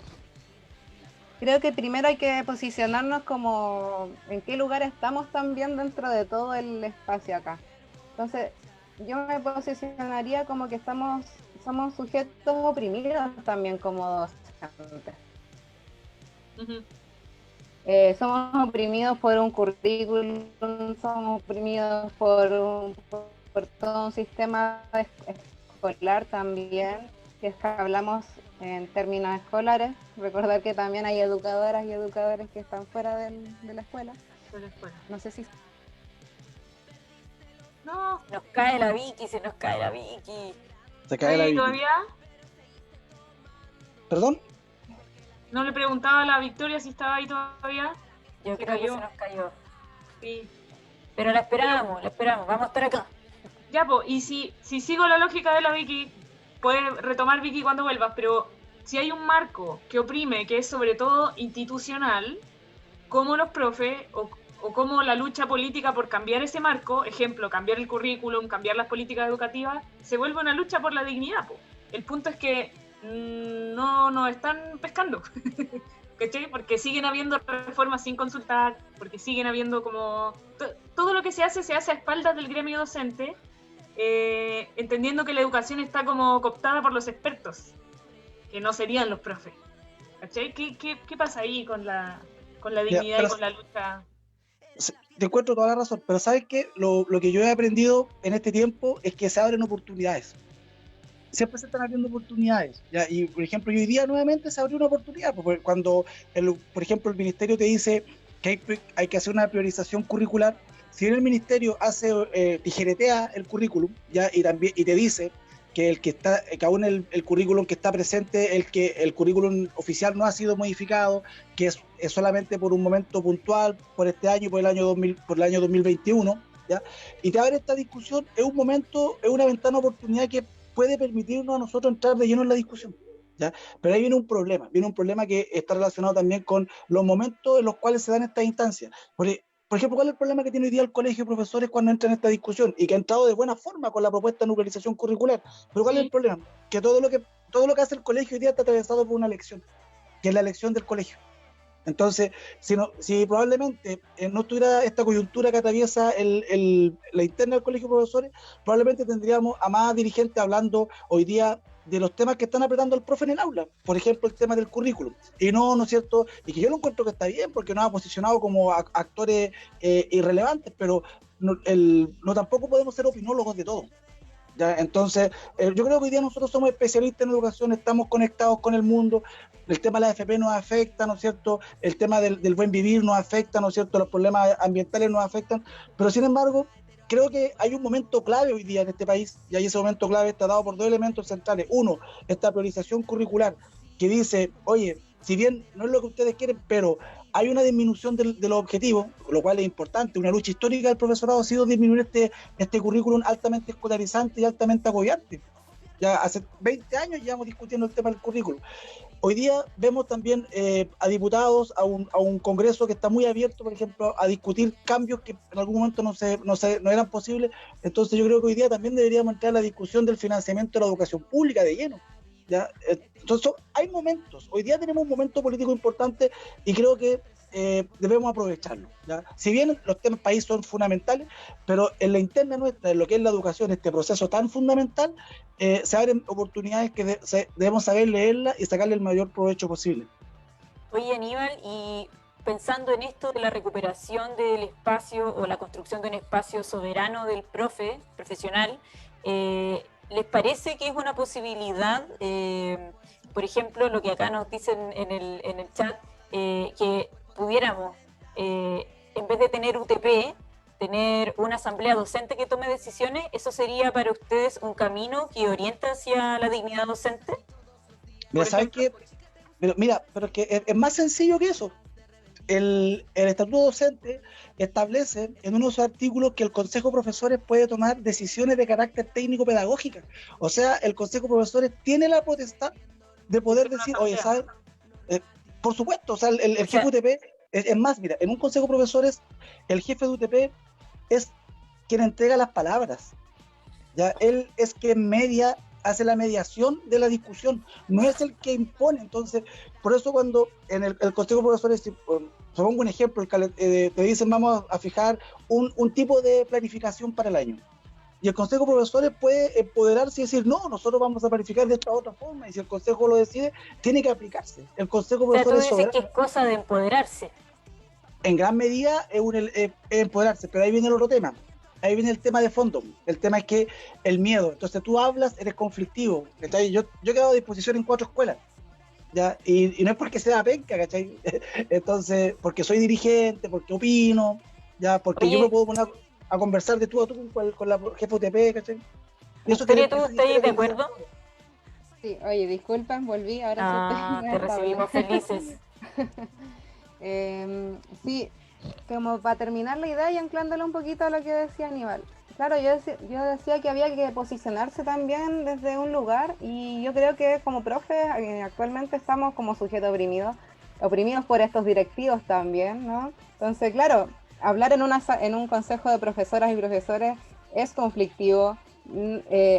Speaker 3: creo que primero hay que posicionarnos como en qué lugar estamos también dentro de todo el espacio acá. Entonces, yo me posicionaría como que somos sujetos oprimidos también como docentes.
Speaker 1: Uh-huh.
Speaker 3: Somos oprimidos por un currículum, somos oprimidos por todo un sistema escolar también, que es que hablamos en términos escolares. Recordar que también hay educadoras y educadores que están fuera de la escuela. No sé si...
Speaker 2: No, nos cae la Vicky, se nos cae la Vicky.
Speaker 4: Se cae la Vicky.
Speaker 1: ¿Todavía?
Speaker 4: ¿Perdón?
Speaker 1: No le preguntaba a la Victoria si estaba ahí todavía.
Speaker 2: Yo creo que se nos cayó.
Speaker 1: Sí.
Speaker 2: Pero la esperamos, vamos a estar acá.
Speaker 1: Ya, pues, y si sigo la lógica de la Vicky, puede retomar Vicky cuando vuelvas, pero si hay un marco que oprime, que es sobre todo institucional, como los profes, o como la lucha política por cambiar ese marco, ejemplo, cambiar el currículum, cambiar las políticas educativas, se vuelve una lucha por la dignidad, pues. El punto es que no nos están pescando, ¿cachai? Porque siguen habiendo reformas sin consultar, porque siguen habiendo como... Todo lo que se hace a espaldas del gremio docente, entendiendo que la educación está como cooptada por los expertos, que no serían los profes, ¿cachai? ¿Qué pasa ahí con la dignidad y con la lucha?
Speaker 4: Te encuentro toda la razón, pero ¿sabes qué? Lo que yo he aprendido en este tiempo es que se abren oportunidades. Siempre se están abriendo oportunidades, ¿ya? Y por ejemplo, hoy día nuevamente se abrió una oportunidad, porque cuando, por ejemplo, el ministerio te dice que hay que hacer una priorización curricular, si bien el ministerio tijeretea el currículum, ¿ya? Y te dice que aún el currículum que está presente, el currículum oficial no ha sido modificado, que es solamente por un momento puntual, por este año y por el año 2021, ¿ya? Y te abre esta discusión, es una ventana de oportunidad que puede permitirnos a nosotros entrar de lleno en la discusión, ¿ya? Pero ahí viene un problema que está relacionado también con los momentos en los cuales se dan estas instancias. Por ejemplo, ¿cuál es el problema que tiene hoy día el colegio de profesores cuando entra en esta discusión? Y que ha entrado de buena forma con la propuesta de nuclearización curricular. Pero ¿cuál es el problema? Que todo lo que hace el colegio hoy día está atravesado por una elección, que es la elección del colegio. Entonces, si probablemente no estuviera esta coyuntura que atraviesa la interna del colegio de profesores, probablemente tendríamos a más dirigentes hablando hoy día de los temas que están apretando al profe en el aula, por ejemplo el tema del currículum, y no es cierto, y que yo lo encuentro que está bien porque nos ha posicionado como actores irrelevantes, pero no tampoco podemos ser opinólogos de todo. ¿Ya? Entonces, yo creo que hoy día nosotros somos especialistas en educación, estamos conectados con el mundo, el tema de la AFP nos afecta, ¿no es cierto? El tema del buen vivir nos afecta, ¿no es cierto? Los problemas ambientales nos afectan, pero sin embargo, creo que hay un momento clave hoy día en este país, y ahí ese momento clave está dado por dos elementos centrales. Uno, esta priorización curricular, que dice, oye, si bien no es lo que ustedes quieren, pero hay una disminución de los objetivos, lo cual es importante. Una lucha histórica del profesorado ha sido disminuir este currículum altamente escolarizante y altamente agobiante. Ya hace 20 años llevamos discutiendo el tema del currículo. Hoy día vemos también a diputados, a un Congreso que está muy abierto, por ejemplo, a discutir cambios que en algún momento no eran posibles. Entonces yo creo que hoy día también deberíamos entrar a la discusión del financiamiento de la educación pública de lleno. ¿Ya? Entonces hay momentos, hoy día tenemos un momento político importante y creo que debemos aprovecharlo, ¿ya? Si bien los temas país son fundamentales, pero en la interna nuestra, en lo que es la educación, este proceso tan fundamental, se abren oportunidades que debemos saber leerlas y sacarle el mayor provecho posible.
Speaker 2: Oye, Aníbal, y pensando en esto de la recuperación del espacio o la construcción de un espacio soberano del profesional, ¿les parece que es una posibilidad, por ejemplo, lo que acá nos dicen en el chat, que pudiéramos, en vez de tener UTP, tener una asamblea docente que tome decisiones? ¿Eso sería para ustedes un camino que orienta hacia la dignidad docente?
Speaker 4: Mira, ¿sabes qué? Pero es que es más sencillo que eso. El estatuto docente establece en uno de sus artículos que el Consejo de Profesores puede tomar decisiones de carácter técnico-pedagógica. O sea, el Consejo de Profesores tiene la potestad de poder decir, oye, ¿sabes? Por supuesto, o sea, el jefe de UTP, es más, mira, en un Consejo de Profesores, el jefe de UTP es quien entrega las palabras. Ya él es quien media, hace la mediación de la discusión, no es el que impone. Entonces, por eso cuando en el Consejo de Profesores, te pongo un ejemplo, te dicen vamos a fijar un tipo de planificación para el año. Y el Consejo de Profesores puede empoderarse y decir, no, nosotros vamos a planificar de esta otra forma, y si el Consejo lo decide, tiene que aplicarse. El Consejo de
Speaker 2: O sea, tú
Speaker 4: Profesores es
Speaker 2: dices que
Speaker 4: soberano.
Speaker 2: es cosa de empoderarse.
Speaker 4: En gran medida es empoderarse, pero ahí viene el otro tema. Ahí viene el tema de fondo. El tema es que el miedo. Entonces tú hablas, eres conflictivo. ¿Cachai? Yo he quedado a disposición en 4 escuelas. ¿Ya? Y no es porque sea penca, ¿cachai? Entonces, porque soy dirigente, porque opino, ¿ya? Porque yo me
Speaker 2: Oye,
Speaker 4: puedo poner a conversar de tú a tú con la jefa UTP, ¿cachai? Y eso
Speaker 2: Victoria, ¿tú
Speaker 4: esa
Speaker 2: estás
Speaker 4: historia
Speaker 2: de
Speaker 4: que dice,
Speaker 2: acuerdo?
Speaker 3: Sí, oye, disculpen, volví, ahora sí estoy
Speaker 2: Ah,
Speaker 3: más
Speaker 2: te
Speaker 3: estable.
Speaker 2: recibimos felices.
Speaker 3: Sí, como para terminar la idea y anclándole un poquito a lo que decía Aníbal. Claro, yo decía que había que posicionarse también desde un lugar y yo creo que como profe actualmente estamos como sujetos oprimidos por estos directivos también, ¿no? Entonces, claro, hablar en un consejo de profesoras y profesores es conflictivo.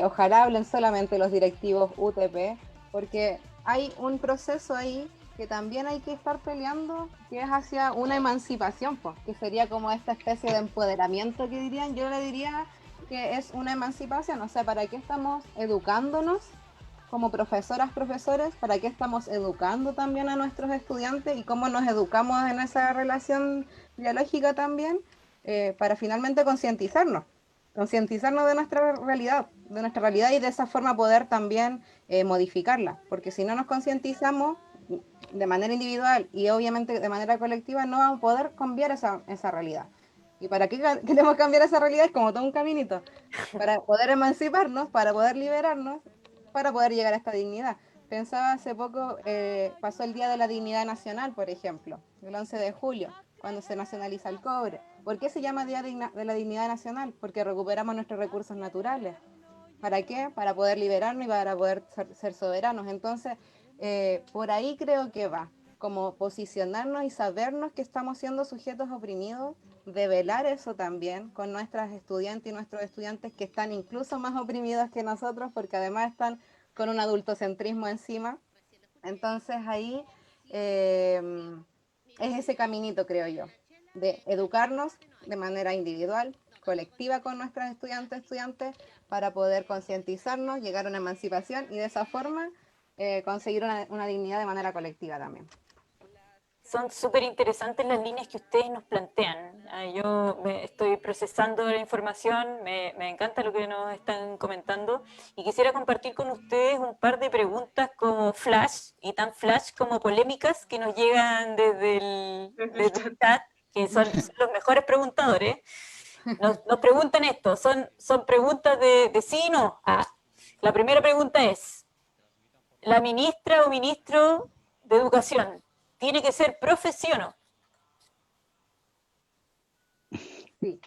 Speaker 3: Ojalá hablen solamente los directivos UTP, porque hay un proceso ahí que también hay que estar peleando, que es hacia una emancipación, pues, que sería como esta especie de empoderamiento que dirían, yo le diría que es una emancipación, o sea, ¿para qué estamos educándonos como profesoras, profesores? ¿Para qué estamos educando también a nuestros estudiantes y cómo nos educamos en esa relación biológica también? Para finalmente concientizarnos de nuestra realidad y de esa forma poder también modificarla, porque si no nos concientizamos de manera individual y obviamente de manera colectiva, no vamos a poder cambiar esa realidad. ¿Y para qué queremos cambiar esa realidad? Es como todo un caminito, para poder emanciparnos, para poder liberarnos, para poder llegar a esta dignidad. Pensaba hace poco, pasó el Día de la Dignidad Nacional, por ejemplo, el 11 de julio, cuando se nacionaliza el cobre. ¿Por qué se llama Día de la Dignidad Nacional? Porque recuperamos nuestros recursos naturales. ¿Para qué? Para poder liberarnos y para poder ser soberanos. Entonces, por ahí creo que va, como posicionarnos y sabernos que estamos siendo sujetos oprimidos, develar eso también con nuestras estudiantes y nuestros estudiantes que están incluso más oprimidos que nosotros porque además están con un adultocentrismo encima. Entonces ahí eh, es ese caminito, creo yo, de educarnos de manera individual, colectiva con nuestras estudiantes, para poder concientizarnos, llegar a una emancipación y de esa forma conseguir una dignidad de manera colectiva también.
Speaker 2: Son súper interesantes las líneas que ustedes nos plantean. Yo estoy procesando la información, me encanta lo que nos están comentando y quisiera compartir con ustedes un par de preguntas como flash y tan flash como polémicas que nos llegan desde el chat, que son los mejores preguntadores. Nos preguntan esto, son preguntas de sí y no. La primera pregunta es, ¿la ministra o ministro de Educación tiene que ser profe, sí o no?
Speaker 3: Sí.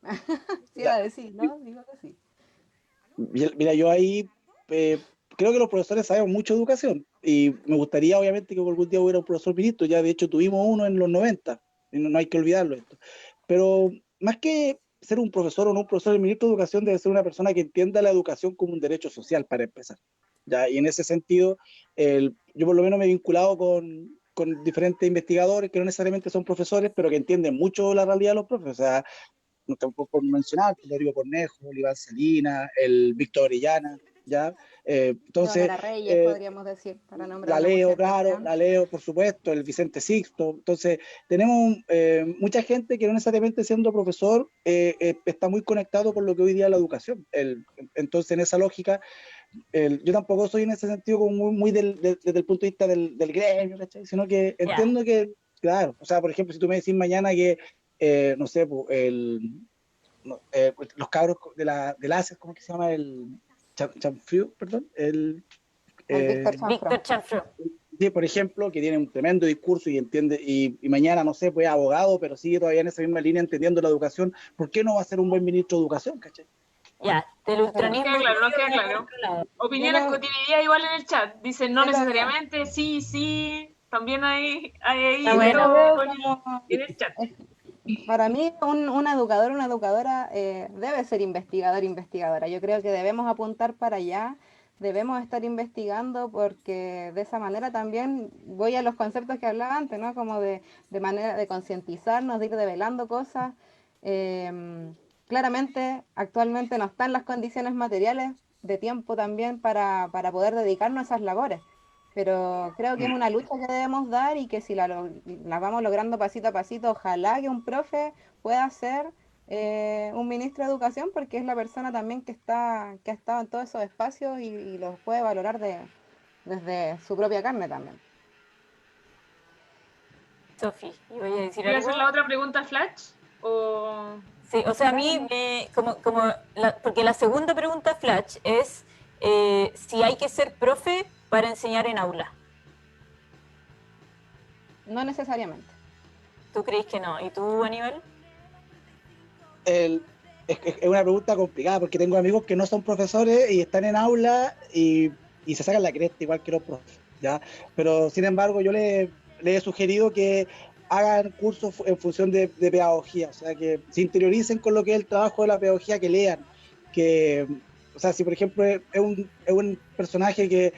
Speaker 3: Sí, iba a decir, ¿no? Digo que sí.
Speaker 4: mira, yo ahí creo que los profesores sabemos mucho de educación y me gustaría obviamente que algún día hubiera un profesor ministro, ya de hecho tuvimos uno en los 90, y no hay que olvidarlo esto. Pero más que ser un profesor o no un profesor, el ministro de Educación debe ser una persona que entienda la educación como un derecho social para empezar. ¿Ya? Y en ese sentido, yo por lo menos me he vinculado con diferentes investigadores que no necesariamente son profesores, pero que entienden mucho la realidad de los profes. O sea, no tampoco por mencionar, Rodrigo Cornejo, Oliván Salinas, el Víctor Orellana, ¿ya? Entonces,
Speaker 3: Leonora Reyes, podríamos decir, para
Speaker 4: la
Speaker 3: nombrarlo
Speaker 4: Leo,
Speaker 3: mucha
Speaker 4: claro,
Speaker 3: excepción.
Speaker 4: la Leo, por supuesto, el Vicente Sixto. Entonces, tenemos mucha gente que no necesariamente siendo profesor está muy conectado con lo que hoy día es la educación. Entonces, en esa lógica, yo tampoco soy en ese sentido como muy desde el punto de vista del gremio, ¿cachai? Sino que
Speaker 2: Ya.
Speaker 4: entiendo que, claro, o sea, por ejemplo, si tú me decís mañana que, no sé, pues, los cabros del ACES, ¿cómo que se llama? El Chanfriu, perdón,
Speaker 3: El Víctor
Speaker 4: eh,
Speaker 2: Víctor
Speaker 3: Chanfro.
Speaker 2: Chanfro.
Speaker 4: sí, por ejemplo, que tiene un tremendo discurso y entiende, y mañana, no sé, pues es abogado, pero sigue todavía en esa misma línea entendiendo la educación, ¿por qué no va a ser un buen ministro de educación, cachai?
Speaker 2: Ya, del
Speaker 3: Pero
Speaker 1: Nos
Speaker 2: ultranismo
Speaker 1: queda claro, nos
Speaker 2: tuyo
Speaker 1: queda
Speaker 2: vamos a
Speaker 1: claro.
Speaker 2: otro lado.
Speaker 3: yo
Speaker 1: Opiniones
Speaker 3: lo,
Speaker 1: cotidianas igual en el chat. Dicen no
Speaker 3: yo lo,
Speaker 1: necesariamente, sí, sí. También hay
Speaker 2: Está
Speaker 1: ahí de
Speaker 3: yo lo
Speaker 2: bueno.
Speaker 3: veo
Speaker 1: todo
Speaker 3: como,
Speaker 1: en el chat.
Speaker 3: es- para mí, un educador, una educadora debe ser investigador, investigadora. Yo creo que debemos apuntar para allá, debemos estar investigando porque de esa manera también voy a los conceptos que hablaba antes, ¿no? Como de manera de concientizarnos, de ir develando cosas. Em, Claramente, actualmente no están las condiciones materiales de tiempo también para poder dedicarnos a esas labores. Pero creo que es una lucha que debemos dar y que si la vamos logrando pasito a pasito, ojalá que un profe pueda ser un ministro de educación porque es la persona también que ha estado en todos esos espacios y los puede valorar desde su propia carne también.
Speaker 2: Sofi, ¿y voy a decir
Speaker 1: ¿Voy a
Speaker 2: algo?
Speaker 1: hacer la otra pregunta, Flash? O...
Speaker 2: Sí, o sea, a
Speaker 3: Dale,
Speaker 2: mí,
Speaker 3: no,
Speaker 2: porque la segunda pregunta, Flash, es si hay que ser profe para enseñar en aula.
Speaker 3: no necesariamente.
Speaker 2: ¿Tú crees que no? ¿Y tú, Aníbal?
Speaker 4: Es una pregunta complicada porque tengo amigos que no son profesores y están en aula y se sacan la cresta igual que los profes, ¿ya? Pero sin embargo le he sugerido que hagan cursos en función de pedagogía, o sea, que se interioricen con lo que es el trabajo de la pedagogía, que lean, que, o sea, si por ejemplo es un personaje que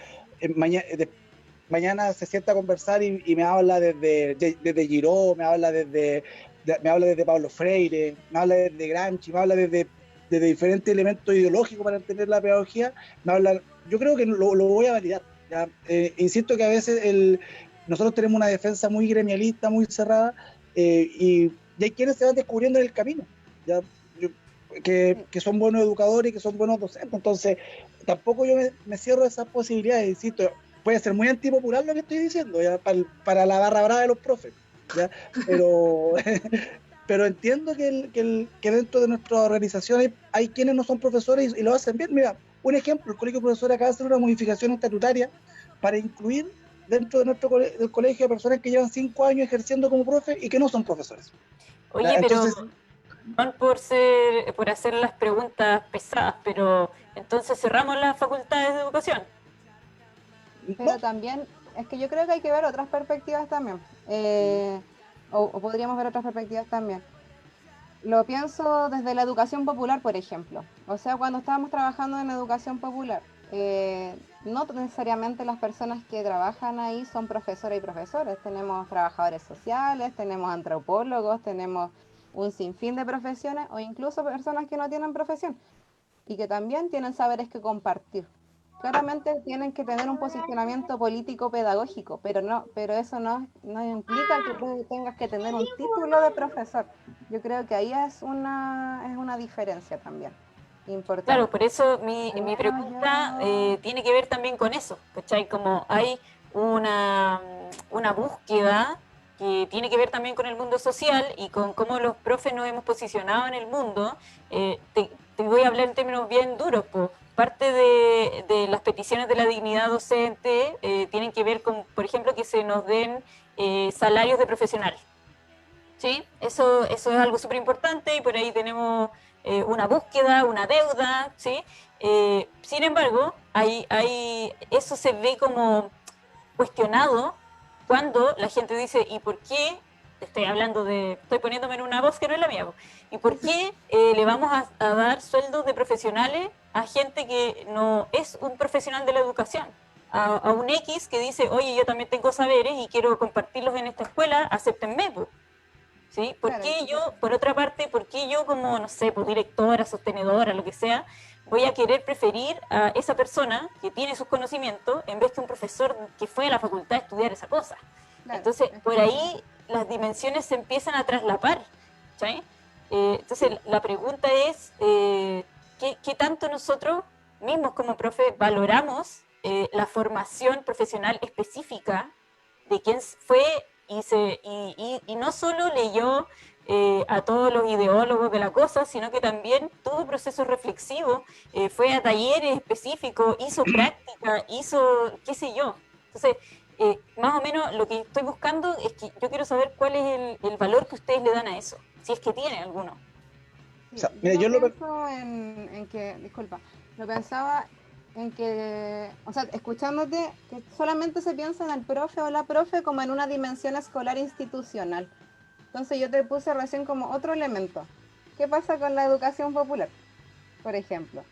Speaker 4: mañana se sienta a conversar y me habla desde Giró, me habla desde Pablo Freire, me habla desde Gramsci, me habla desde diferentes elementos ideológicos para entender la pedagogía, yo creo que lo voy a validar. ¿Ya? Insisto que a veces nosotros tenemos una defensa muy gremialista, muy cerrada, y hay quienes se van descubriendo en el camino, ¿ya? Yo- que son buenos educadores y que son buenos docentes, entonces tampoco yo me cierro a esas posibilidades, insisto, puede ser muy antipopular lo que estoy diciendo, ¿ya? Para la barra brava de los profes, ¿ya? Pero, pero entiendo que dentro de nuestra organización hay quienes no son profesores y lo hacen bien. Mira, un ejemplo, el Colegio de Profesores acaba de hacer una modificación estatutaria para incluir dentro de del colegio a personas que llevan 5 años ejerciendo como profe y que no son profesores. ¿Ya?
Speaker 2: Oye, pero
Speaker 4: Entonces,
Speaker 2: no por hacer las preguntas pesadas, pero entonces cerramos las facultades de educación.
Speaker 3: Pero
Speaker 4: no,
Speaker 3: también es que yo creo que hay que ver otras perspectivas también. O podríamos ver otras perspectivas también. Lo pienso desde la educación popular, por ejemplo. O sea, cuando estábamos trabajando en educación popular, no necesariamente las personas que trabajan ahí son profesoras y profesores. Tenemos trabajadores sociales, tenemos antropólogos, tenemos un sinfín de profesiones o incluso personas que no tienen profesión y que también tienen saberes que compartir. Claramente tienen que tener un posicionamiento político pedagógico, pero eso no implica que tú tengas que tener un título de profesor. Yo creo que ahí es una diferencia también
Speaker 2: Claro,
Speaker 3: importante.
Speaker 2: por eso
Speaker 3: Al
Speaker 2: mi
Speaker 3: menos
Speaker 2: pregunta
Speaker 3: yo,
Speaker 2: tiene que ver también con eso, ¿cachai? Como hay una búsqueda que tiene que ver también con el mundo social y con cómo los profes nos hemos posicionado en el mundo. Te voy a hablar en términos bien duros, pues. Parte de las peticiones de la dignidad docente tienen que ver con, por ejemplo, que se nos den salarios de profesionales. ¿Sí? Eso es algo súper importante y por ahí tenemos una búsqueda, una deuda, ¿sí? Sin embargo, eso se ve como cuestionado cuando la gente dice, ¿y por qué? Estoy poniéndome en una voz que no es la mía. ¿Y por qué le vamos a dar sueldos de profesionales a gente que no es un profesional de la educación? A un X que dice, oye, yo también tengo saberes y quiero compartirlos en esta escuela, acéptenme, po. ¿Sí?
Speaker 3: Claro,
Speaker 2: Por otra parte, por qué yo como, no sé, pues directora, sostenedora, lo que sea, voy a querer preferir a esa persona que tiene sus conocimientos en vez que un profesor que fue a la facultad a estudiar esa cosa?
Speaker 3: claro,
Speaker 2: Entonces,
Speaker 3: es
Speaker 2: por
Speaker 3: que-
Speaker 2: ahí las dimensiones se empiezan a traslapar, ¿sí? Entonces, la pregunta es, ¿qué tanto nosotros mismos como profe valoramos la formación profesional específica de quién fue y no solo leyó a todos los ideólogos de la cosa, sino que también tuvo procesos reflexivos, fue a talleres específicos, hizo práctica, hizo qué sé yo? Entonces, más o menos lo que estoy buscando es que yo quiero saber cuál es el valor que ustedes le dan a eso, si es que tiene alguno.
Speaker 4: O
Speaker 3: Sí,
Speaker 4: sea,
Speaker 3: yo
Speaker 4: mira,
Speaker 3: lo
Speaker 4: yo lo,
Speaker 3: pienso en que, disculpa, lo pensaba en que, o sea, escuchándote, que solamente se piensa en el profe o la profe como en una dimensión escolar institucional. Entonces yo te puse recién como otro elemento. ¿Qué pasa con la educación popular, por ejemplo?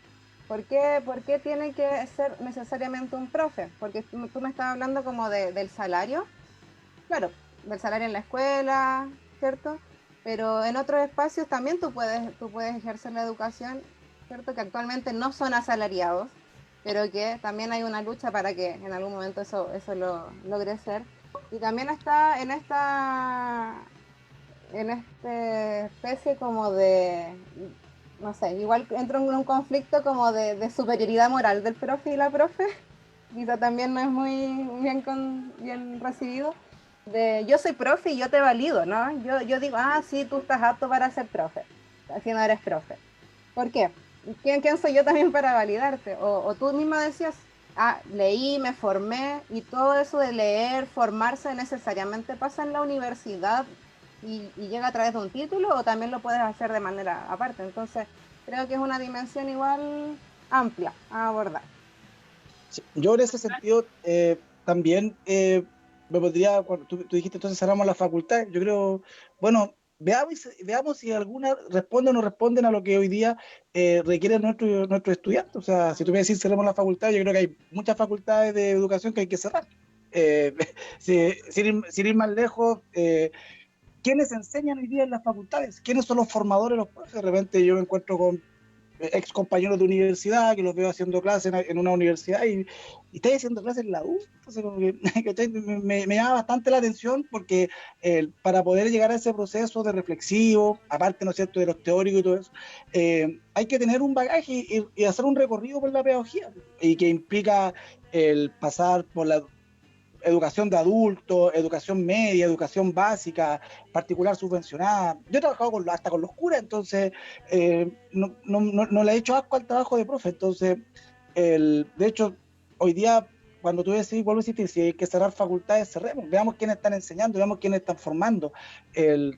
Speaker 3: Por qué tiene que ser necesariamente un profe? Porque tú me estabas hablando como del salario, claro, del salario en la escuela, ¿cierto? Pero en otros espacios también tú puedes ejercer la educación, ¿cierto? Que actualmente no son asalariados, pero que también hay una lucha para que en algún momento eso lo logre ser. Y también está en esta especie como de, no sé, igual entro en un conflicto como de superioridad moral del profe y la profe, quizá también no es muy bien recibido, de yo soy profe y yo te valido, ¿no? Yo digo, ah, sí, tú estás apto para ser profe, si no eres profe. ¿Por qué? ¿Quién soy yo también para validarte? O tú misma decías, ah, leí, me formé, y todo eso de leer, formarse necesariamente pasa en la universidad y llega a través de un título, o también lo puedes hacer de manera aparte. Entonces, creo que es una dimensión igual amplia a abordar.
Speaker 4: sí, yo en ese sentido también me podría, cuando tú dijiste entonces cerramos la facultad, yo creo, bueno, veamos si alguna responde o no responden a lo que hoy día requieren nuestros estudiantes. O sea, si tú me decís cerramos la facultad, yo creo que hay muchas facultades de educación que hay que cerrar. Eh, sin ir más lejos, ¿quiénes enseñan hoy día en las facultades? ¿Quiénes son los formadores, los profes? De repente yo me encuentro con ex compañeros de universidad que los veo haciendo clases en una universidad y estáis haciendo clases en la U. Entonces, como que, me llama bastante la atención porque para poder llegar a ese proceso de reflexivo, aparte, ¿no es cierto?, de los teóricos y todo eso, hay que tener un bagaje y hacer un recorrido por la pedagogía y que implica el pasar por la educación de adultos, educación media, educación básica, particular subvencionada. Yo he trabajado hasta con los curas, entonces no le he hecho asco al trabajo de profe. Entonces, de hecho, hoy día, cuando tú decís, vuelvo a insistir, si hay que cerrar facultades, cerremos, veamos quiénes están enseñando, veamos quiénes están formando.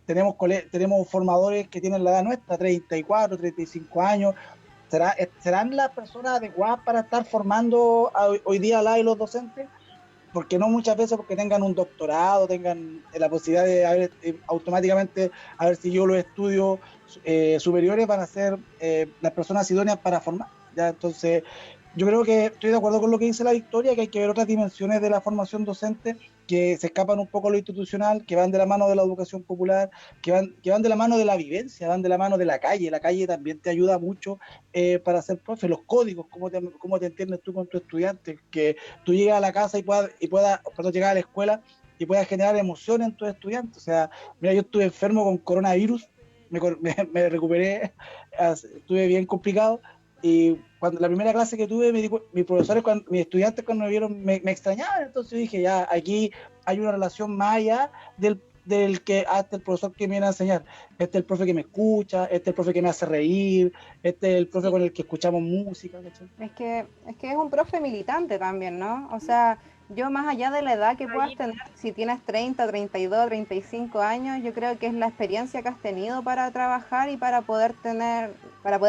Speaker 4: Tenemos formadores que tienen la edad nuestra, 34, 35 años. ¿Serán las personas adecuadas para estar formando hoy día a los docentes? Porque no muchas veces porque tengan un doctorado, tengan la posibilidad de haber automáticamente haber seguido los estudios superiores, van a ser las personas idóneas para formar. ¿Ya? Entonces, yo creo que estoy de acuerdo con lo que dice la Victoria, que hay que ver otras dimensiones de la formación docente que se escapan un poco a lo institucional, que van de la mano de la educación popular, que van de la mano de la vivencia, van de la mano de la calle. La calle también te ayuda mucho para ser profe, los códigos, cómo te entiendes tú con tu estudiante, que tú llegas a la casa perdón, llegas a la escuela y puedas generar emoción en tus estudiantes. O sea, mira, yo estuve enfermo con coronavirus, me recuperé, estuve bien complicado, y cuando la primera clase que tuve, mis profesores, mis estudiantes cuando me vieron, me extrañaban. Entonces dije, ya, aquí hay una relación más allá del que hasta el profesor que me viene a enseñar. Este es el profe que me escucha, este es el profe que me hace reír, este es el profe
Speaker 2: Sí.
Speaker 4: con el que escuchamos música, ¿cachai?
Speaker 3: Es que es un profe militante también, ¿no? O sea, yo más allá de la edad que puedas
Speaker 1: Ahí,
Speaker 3: tener, si tienes 30, 32, 35 años, yo creo que es la experiencia que has tenido para trabajar y para poder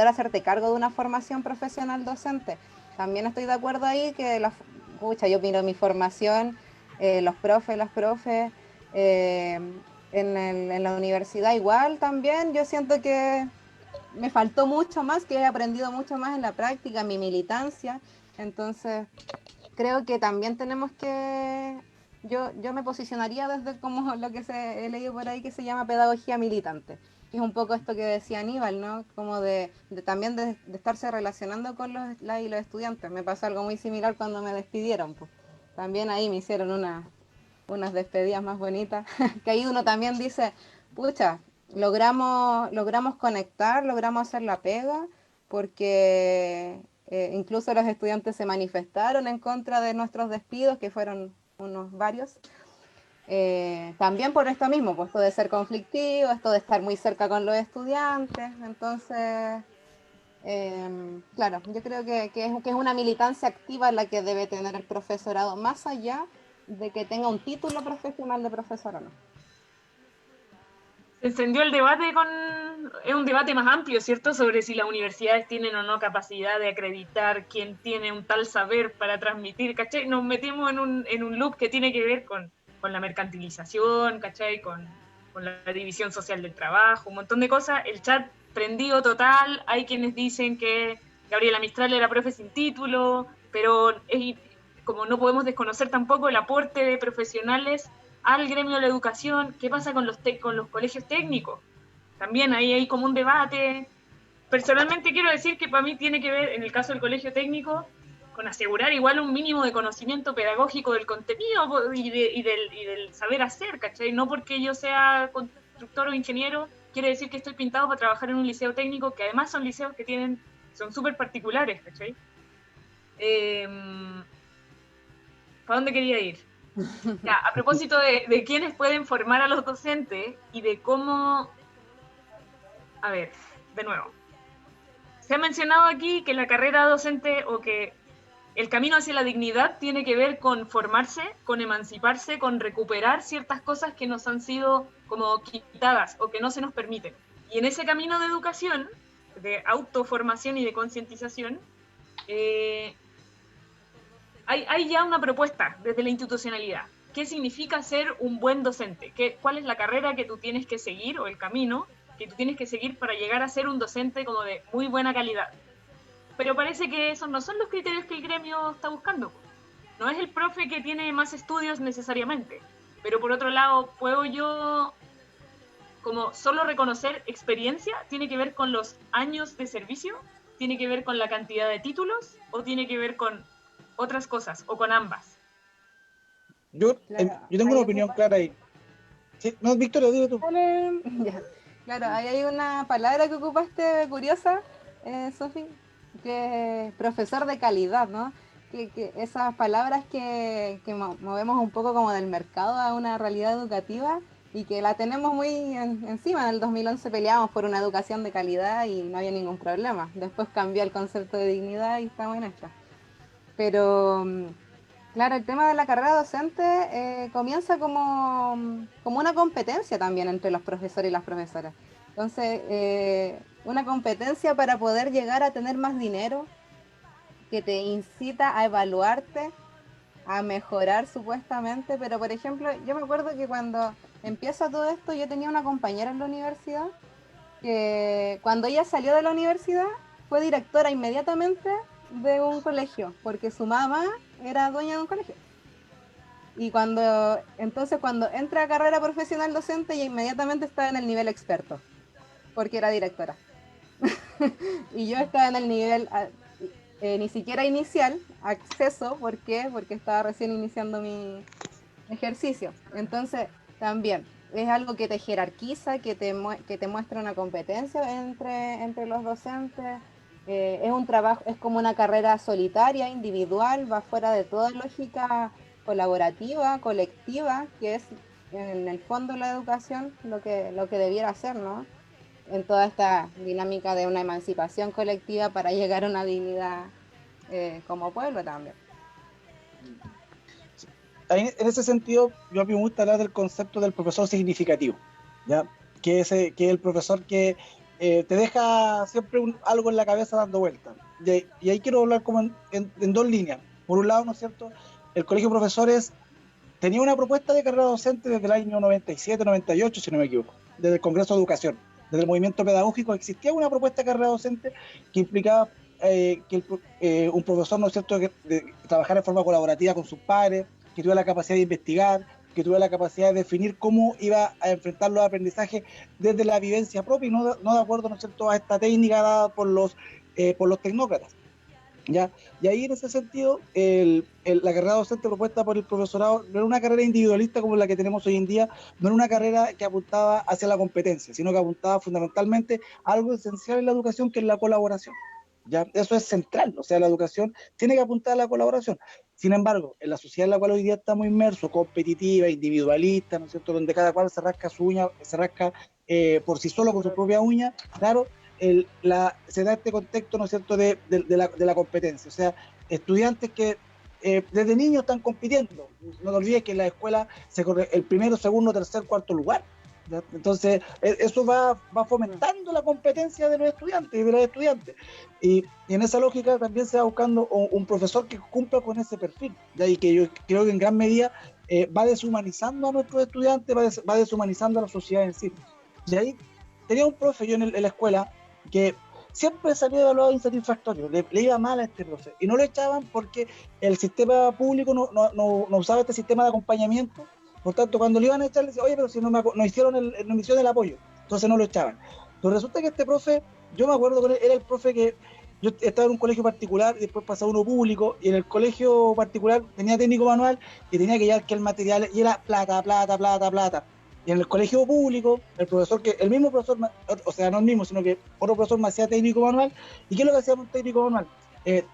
Speaker 3: hacerte cargo de una formación profesional docente. También estoy de acuerdo ahí que pucha, yo miro mi formación, los profes, las profes, eh, en la universidad igual también, yo siento que me faltó mucho más, que he aprendido mucho más en la práctica, en mi militancia. Entonces, creo que también tenemos que, yo me posicionaría desde como lo que he leído por ahí que se llama pedagogía militante. Que es un poco esto que decía Aníbal, ¿no? Como también de estarse relacionando con y los estudiantes. Me pasó algo muy similar cuando me despidieron, pues. También ahí me hicieron unas despedidas más bonitas, que ahí uno también dice, pucha, logramos conectar, logramos hacer la pega, porque incluso los estudiantes se manifestaron en contra de nuestros despidos, que fueron unos varios. También por esto mismo, pues esto de ser conflictivo, esto de estar muy cerca con los estudiantes, entonces, claro, yo creo que es una militancia activa la que debe tener el profesorado, más allá de que tenga un título profesional de profesor o no.
Speaker 1: se encendió el debate es un debate más amplio, ¿cierto? Sobre si las universidades tienen o no capacidad de acreditar quién tiene un tal saber para transmitir, ¿cachai? Nos metimos en un loop que tiene que ver con la mercantilización, ¿cachai? Con la división social del trabajo, un montón de cosas. El chat prendido total, hay quienes dicen que Gabriela Mistral era profe sin título, pero como no podemos desconocer tampoco el aporte de profesionales al gremio de la educación. ¿Qué pasa con los colegios técnicos? También ahí hay como un debate. Personalmente quiero decir que para mí tiene que ver, en el caso del colegio técnico, con asegurar igual un mínimo de conocimiento pedagógico del contenido y del saber hacer, ¿cachai? No porque yo sea constructor o ingeniero, quiere decir que estoy pintado para trabajar en un liceo técnico, que además son liceos que son súper particulares, ¿cachai? ¿Para dónde quería ir? Ya, a propósito de quiénes pueden formar a los docentes y de cómo, a ver, de nuevo, se ha mencionado aquí que la carrera docente o que el camino hacia la dignidad tiene que ver con formarse, con emanciparse, con recuperar ciertas cosas que nos han sido como quitadas o que no se nos permiten. Y en ese camino de educación, de autoformación y de concientización, eh, hay ya una propuesta desde la institucionalidad. ¿Qué significa ser un buen docente? ¿Cuál es la carrera que tú tienes que seguir o el camino que tú tienes que seguir para llegar a ser un docente como de muy buena calidad? Pero parece que esos no son los criterios que el gremio está buscando. No es el profe que tiene más estudios necesariamente, pero por otro lado, ¿puedo yo como solo reconocer experiencia? ¿Tiene que ver con los años de servicio? ¿Tiene que ver con la cantidad de títulos? ¿O tiene que ver con otras cosas o con ambas?
Speaker 3: Claro,
Speaker 4: Yo tengo una
Speaker 3: ahí
Speaker 4: opinión
Speaker 3: ocupa.
Speaker 4: clara ahí. Sí, no, Victoria, dime tú.
Speaker 3: Ya. Claro, ahí hay una palabra que ocupaste curiosa, Sofi, que es profesor de calidad, ¿no? Que esas palabras que movemos un poco como del mercado a una realidad educativa y que la tenemos muy encima. En el 2011 peleábamos por una educación de calidad y no había ningún problema. Después cambió el concepto de dignidad y estamos en esta. Pero claro, el tema de la carrera docente comienza como una competencia también entre los profesores y las profesoras. Entonces, una competencia para poder llegar a tener más dinero, que te incita a evaluarte, a mejorar supuestamente. Pero, por ejemplo, yo me acuerdo que cuando empieza todo esto, yo tenía una compañera en la universidad que cuando ella salió de la universidad fue directora inmediatamente de un colegio, porque su mamá era dueña de un colegio. Y entonces cuando entra a carrera profesional docente, ella inmediatamente estaba en el nivel experto, porque era directora. Y yo estaba en el nivel ni siquiera inicial, acceso, ¿por qué? Porque estaba recién iniciando mi ejercicio. Entonces, también es algo que te jerarquiza, que te muestra una competencia entre los docentes. Es un trabajo, es como una carrera solitaria, individual, va fuera de toda lógica colaborativa, colectiva, que es en el fondo la educación lo que debiera ser, ¿no? En toda esta dinámica de una emancipación colectiva para llegar a una dignidad como pueblo también.
Speaker 4: en ese sentido, yo a mí me gusta hablar del concepto del profesor significativo, ¿ya? Que es el profesor que te deja siempre algo en la cabeza dando vueltas. Y ahí quiero hablar como en dos líneas. Por un lado, ¿no es cierto? El Colegio de Profesores tenía una propuesta de carrera docente desde el año 97, 98, si no me equivoco, desde el Congreso de Educación, desde el movimiento pedagógico, existía una propuesta de carrera docente que implicaba un profesor, ¿no es cierto?, de trabajar de forma colaborativa con sus pares, que tuviera la capacidad de investigar, que tuviera la capacidad de definir cómo iba a enfrentar los aprendizajes desde la vivencia propia y no de acuerdo, ¿no es cierto?, a esta técnica dada por los tecnócratas. ¿Ya? Y ahí en ese sentido, la carrera docente propuesta por el profesorado no era una carrera individualista como la que tenemos hoy en día, no era una carrera que apuntaba hacia la competencia, sino que apuntaba fundamentalmente a algo esencial en la educación, que es la colaboración. ¿Ya? Eso es central, o sea, la educación tiene que apuntar a la colaboración. Sin embargo, en la sociedad en la cual hoy día estamos inmersos, competitiva, individualista, ¿no es cierto?, donde cada cual se rasca su uña, se rasca por sí solo con su propia uña, claro, se da este contexto, ¿no es cierto?, de la competencia. O sea, estudiantes que desde niños están compitiendo. No te olvides que en la escuela se corre el primero, segundo, tercer, cuarto lugar, ¿ya? Entonces, eso va fomentando la competencia de los estudiantes y de las estudiantes. Y en esa lógica también se va buscando un profesor que cumpla con ese perfil, ¿ya? Y que yo creo que en gran medida va deshumanizando a nuestros estudiantes, va deshumanizando a la sociedad en sí. Y ahí tenía un profe yo en la escuela que siempre salía evaluado insatisfactorio, le iba mal a este profe, y no lo echaban porque el sistema público no usaba este sistema de acompañamiento. Por tanto, cuando le iban a echar, le decían, oye, pero si no me hicieron el apoyo, entonces no lo echaban. Pero resulta que este profe, yo me acuerdo que era el profe que yo estaba en un colegio particular y después pasaba a uno público, y en el colegio particular tenía técnico manual y tenía que llevar que el material, y era plata, plata, plata, plata. Y en el colegio público, el mismo profesor, o sea, no el mismo, sino que otro profesor me hacía técnico manual. ¿Y qué es lo que hacíamos un técnico manual?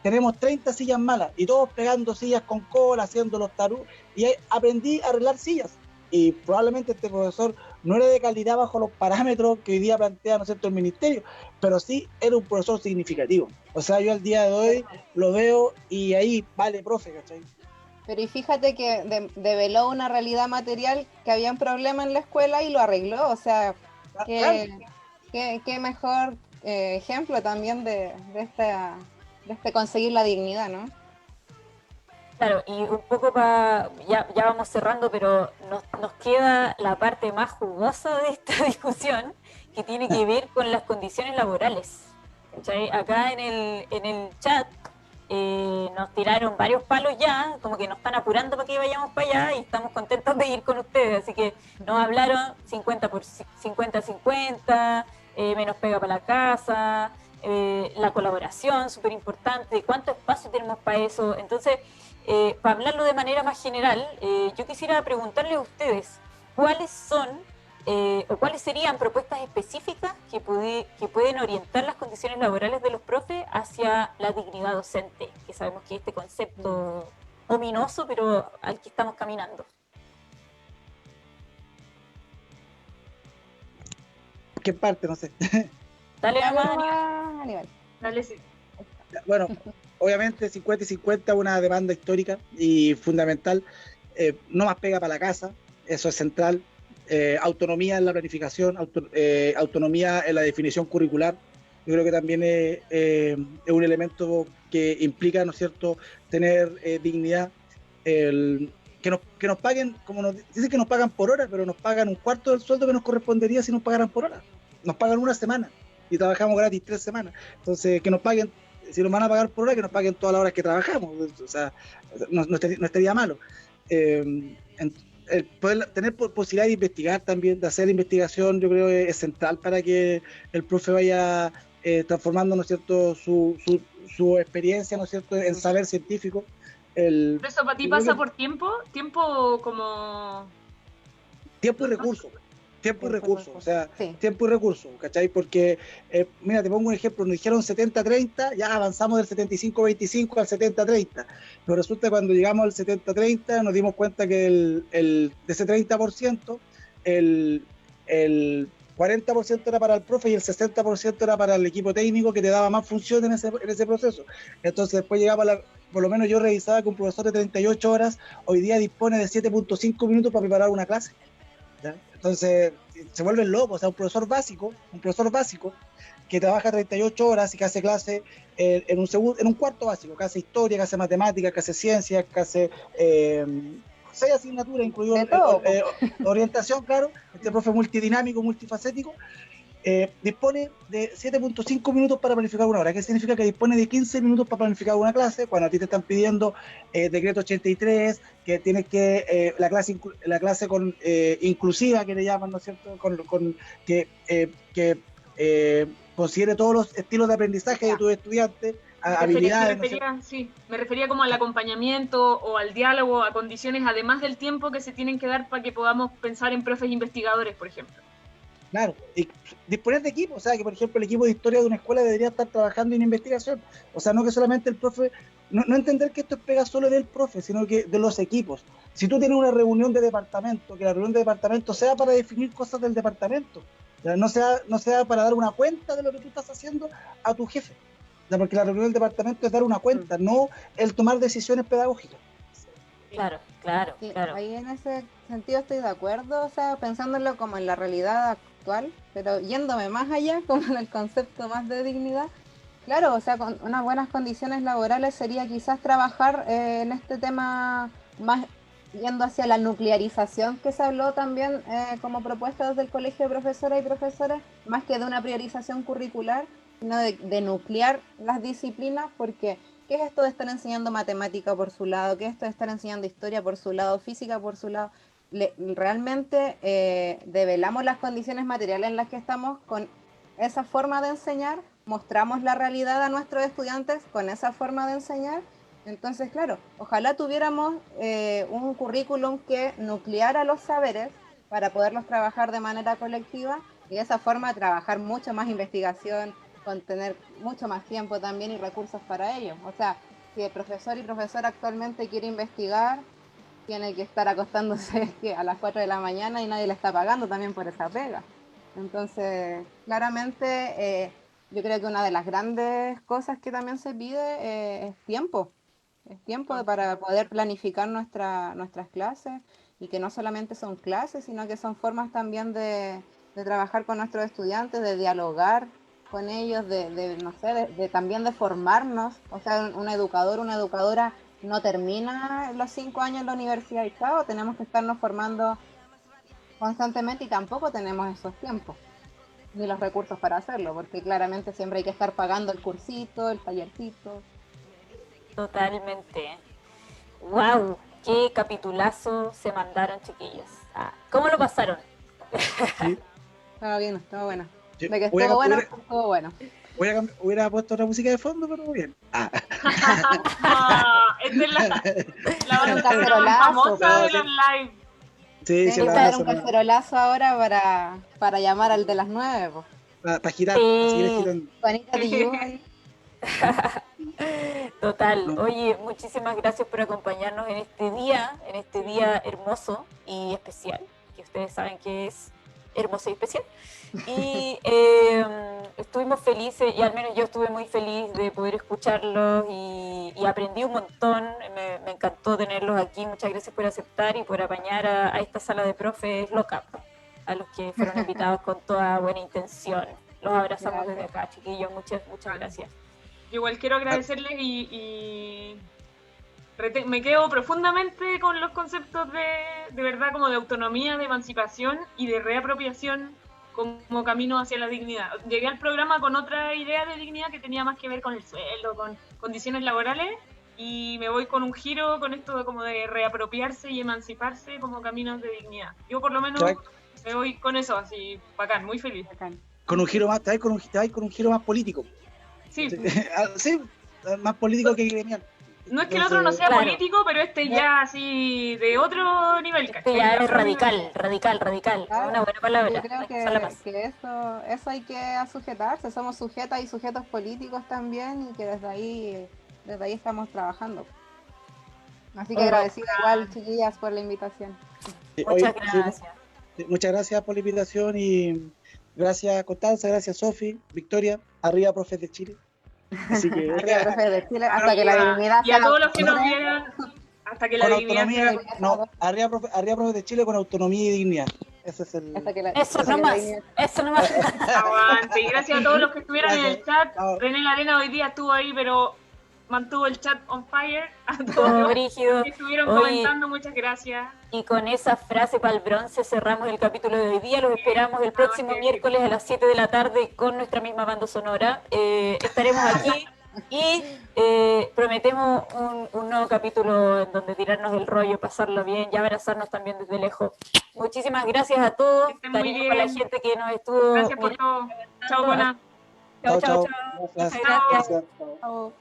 Speaker 4: Tenemos 30 sillas malas y todos pegando sillas con cola, haciendo los tarú. Y ahí aprendí a arreglar sillas. Y probablemente este profesor no era de calidad bajo los parámetros que hoy día plantea, ¿no es cierto?, el ministerio, pero sí era un profesor significativo. O sea, yo al día de hoy lo veo y ahí, vale, profe, ¿cachai?
Speaker 3: Pero y fíjate que develó una realidad material, que había un problema en la escuela y lo arregló. O sea, qué mejor ejemplo también de este conseguir la dignidad, ¿no?
Speaker 2: Claro, y un poco ya vamos cerrando, pero nos queda la parte más jugosa de esta discusión, que tiene que ver con las condiciones laborales. ¿Cachai? Acá en el chat nos tiraron varios palos ya, como que nos están apurando para que vayamos para allá y estamos contentos de ir con ustedes, así que nos hablaron 50-50, menos pega para la casa, la colaboración, súper importante, cuánto espacio tenemos para eso. Entonces, para hablarlo de manera más general, yo quisiera preguntarle a ustedes, ¿cuáles son o cuáles serían propuestas específicas que pueden orientar las condiciones laborales de los profes hacia la dignidad docente, que sabemos que es este concepto ominoso, pero al que estamos caminando?
Speaker 4: ¿Qué parte? No sé.
Speaker 2: Dale nomás,
Speaker 3: Aníbal.
Speaker 1: Dale, sí.
Speaker 4: Bueno, obviamente 50 y 50 es una demanda histórica y fundamental. No más pega para la casa, eso es central. Autonomía en la planificación, autonomía en la definición curricular. Yo creo que también es un elemento que implica, ¿no es cierto?, tener dignidad. Que nos paguen, como nos dicen que nos pagan por hora, pero nos pagan un cuarto del sueldo que nos correspondería si nos pagaran por hora. Nos pagan una semana y trabajamos gratis 3 semanas. Entonces, que nos paguen, si nos van a pagar por hora, que nos paguen todas las horas que trabajamos. O sea, no estaría malo. El poder tener posibilidad de investigar también, de hacer investigación, yo creo que es central para que el profe vaya transformando, ¿no es cierto?, su experiencia, ¿no es cierto?, en saber científico.
Speaker 1: ¿Pero eso para ti pasa por tiempo? ¿Tiempo como...?
Speaker 4: Tiempo y recursos. O sea, sí. Tiempo y recursos, ¿cachai? Porque, mira, te pongo un ejemplo, nos dijeron 70-30, ya avanzamos del 75-25 al 70-30, pero resulta que cuando llegamos al 70-30 nos dimos cuenta que de ese 30%, 40% era para el profe y el 60% era para el equipo técnico que te daba más funciones en ese proceso. Entonces después llegaba por lo menos yo revisaba que un profesor de 38 horas hoy día dispone de 7.5 minutos para preparar una clase. ¿Ya? Entonces se vuelven locos, o sea, un profesor básico que trabaja 38 horas y que hace clase en un cuarto básico, que hace historia, que hace matemáticas, que hace ciencias, que hace 6 asignaturas, incluido
Speaker 3: De todo.
Speaker 4: orientación, claro, este profe multidinámico, multifacético, dispone de 7.5 minutos para planificar una hora. ¿Qué significa? Que dispone de 15 minutos para planificar una clase, cuando a ti te están pidiendo decreto 83, que tienes que, la clase con inclusiva, que le llaman, ¿no es cierto?, que considere todos los estilos de aprendizaje de tus estudiantes, habilidades.
Speaker 1: Me refería como al acompañamiento o al diálogo, a condiciones además del tiempo que se tienen que dar para que podamos pensar en profes investigadores, por ejemplo.
Speaker 4: Claro, y disponer de equipo, o sea, que por ejemplo el equipo de historia de una escuela debería estar trabajando en investigación, o sea, no que solamente el profe, no entender que esto es pega solo del profe, sino que de los equipos. Si tú tienes una reunión de departamento, que la reunión de departamento sea para definir cosas del departamento, no sea para dar una cuenta de lo que tú estás haciendo a tu jefe, porque la reunión del departamento es dar una cuenta, no el tomar decisiones pedagógicas.
Speaker 2: Claro.
Speaker 3: Sí, ahí en ese sentido estoy de acuerdo, o sea, pensándolo como en la realidad actual, pero yéndome más allá, como en el concepto más de dignidad, claro, o sea, con unas buenas condiciones laborales sería quizás trabajar en este tema más yendo hacia la nuclearización que se habló también como propuesta desde el Colegio de Profesoras y Profesores, más que de una priorización curricular, sino de nuclear las disciplinas, porque ¿qué es esto de estar enseñando matemática por su lado? ¿Qué es esto de estar enseñando historia por su lado? Física por su lado. Realmente develamos las condiciones materiales en las que estamos con esa forma de enseñar, mostramos la realidad a nuestros estudiantes con esa forma de enseñar. Entonces, claro, ojalá tuviéramos un currículum que nucleara los saberes para poderlos trabajar de manera colectiva y de esa forma trabajar mucho más investigación, con tener mucho más tiempo también y recursos para ello. O sea, si el profesor y profesora actualmente quiere investigar, tiene que estar acostándose a las 4 de la mañana y nadie le está pagando también por esa pega. Entonces, claramente, yo creo que una de las grandes cosas que también se pide es tiempo. Es tiempo para poder planificar nuestras clases y que no solamente son clases, sino que son formas también de trabajar con nuestros estudiantes, de dialogar con ellos, no sé, también de formarnos. O sea, un educador, una educadora no termina los 5 años en la universidad y chao, tenemos que estarnos formando constantemente y tampoco tenemos esos tiempos ni los recursos para hacerlo, porque claramente siempre hay que estar pagando el cursito, el tallercito.
Speaker 2: Totalmente. ¡Wow! ¡Qué capitulazo se mandaron, chiquillos! ¿Cómo lo pasaron?
Speaker 4: Sí.
Speaker 3: Estaba bien, estaba bueno.
Speaker 4: Sí.
Speaker 3: De que estuvo bueno, estuvo bueno.
Speaker 4: Hubiera puesto otra música de fondo, pero bien.
Speaker 1: Esta es la banda famosa de los live.
Speaker 4: Sí,
Speaker 3: Tiene que dar un cacerolazo ahora para llamar al de las 9.
Speaker 4: Para girar, para seguir girando.
Speaker 3: Juanita de Yu ahí.
Speaker 2: Total. Oye, muchísimas gracias por acompañarnos en este día hermoso y especial, que ustedes saben que es hermoso y especial. Y estuvimos felices, y al menos yo estuve muy feliz de poder escucharlos y aprendí un montón. Me encantó tenerlos aquí. Muchas gracias por aceptar y por apañar a esta sala de profes loca, a los que fueron invitados con toda buena intención. Los abrazamos desde acá, chiquillos. Muchas gracias.
Speaker 1: Igual quiero agradecerles y me quedo profundamente con los conceptos de verdad, como de autonomía, de emancipación y de reapropiación como camino hacia la dignidad. Llegué al programa con otra idea de dignidad que tenía más que ver con el sueldo, con condiciones laborales, y me voy con un giro con esto como de reapropiarse y emanciparse como caminos de dignidad. Yo por lo menos me voy con eso, así, bacán, muy feliz.
Speaker 3: Bacán.
Speaker 4: Con un giro más, te vas con un giro más político.
Speaker 1: Sí.
Speaker 4: Sí, más político que gremial.
Speaker 1: No es que el otro no sea político, pero este ya así de otro nivel.
Speaker 2: Este ya es radical.
Speaker 3: Claro,
Speaker 2: una buena palabra.
Speaker 3: Yo creo que eso hay que sujetarse. Somos sujetas y sujetos políticos también, y que desde ahí estamos trabajando. Así que agradecida igual, chiquillas, por la invitación.
Speaker 2: Muchas gracias.
Speaker 4: Muchas gracias por la invitación y Gracias Constanza, gracias Sofi, Victoria, arriba profes de Chile. Así que
Speaker 3: Arriba, profe de Chile, hasta que la
Speaker 1: Arriba.
Speaker 3: dignidad
Speaker 1: Y a
Speaker 3: sea
Speaker 1: todos los que nos
Speaker 3: autónoma.
Speaker 1: vieran, hasta que la
Speaker 4: con
Speaker 1: dignidad
Speaker 4: autonomía,
Speaker 1: sea...
Speaker 4: no, arriba profes de Chile con autonomía y dignidad. Ese es el...
Speaker 3: Hasta que la,
Speaker 2: Eso
Speaker 3: hasta que la
Speaker 2: nomás,
Speaker 3: dignidad-
Speaker 2: eso nomás.
Speaker 1: Aguante. Y gracias a todos los que estuvieron en el
Speaker 4: Gracias.
Speaker 1: chat.
Speaker 4: Chao.
Speaker 1: René Larena hoy día estuvo ahí, pero mantuvo el chat on fire. A todos
Speaker 2: Todo
Speaker 1: los
Speaker 2: brígido.
Speaker 1: que estuvieron
Speaker 2: Oye,
Speaker 1: comentando, muchas gracias.
Speaker 2: y con esa frase para el bronce cerramos el capítulo de hoy día. Los esperamos el próximo miércoles a las 7 de la tarde con nuestra misma banda sonora. Estaremos aquí y prometemos un nuevo capítulo en donde tirarnos el rollo, pasarlo bien y abrazarnos también desde lejos. Muchísimas gracias a todos.
Speaker 1: Que estén muy
Speaker 2: Cariño para la
Speaker 1: bien.
Speaker 2: gente que nos estuvo
Speaker 1: Gracias por
Speaker 2: mirando.
Speaker 1: todo. Chao, buena.
Speaker 2: Chao, chao,
Speaker 4: Chao,
Speaker 2: chao.
Speaker 4: Gracias.
Speaker 2: Muchas gracias.
Speaker 4: Gracias.
Speaker 3: Chao.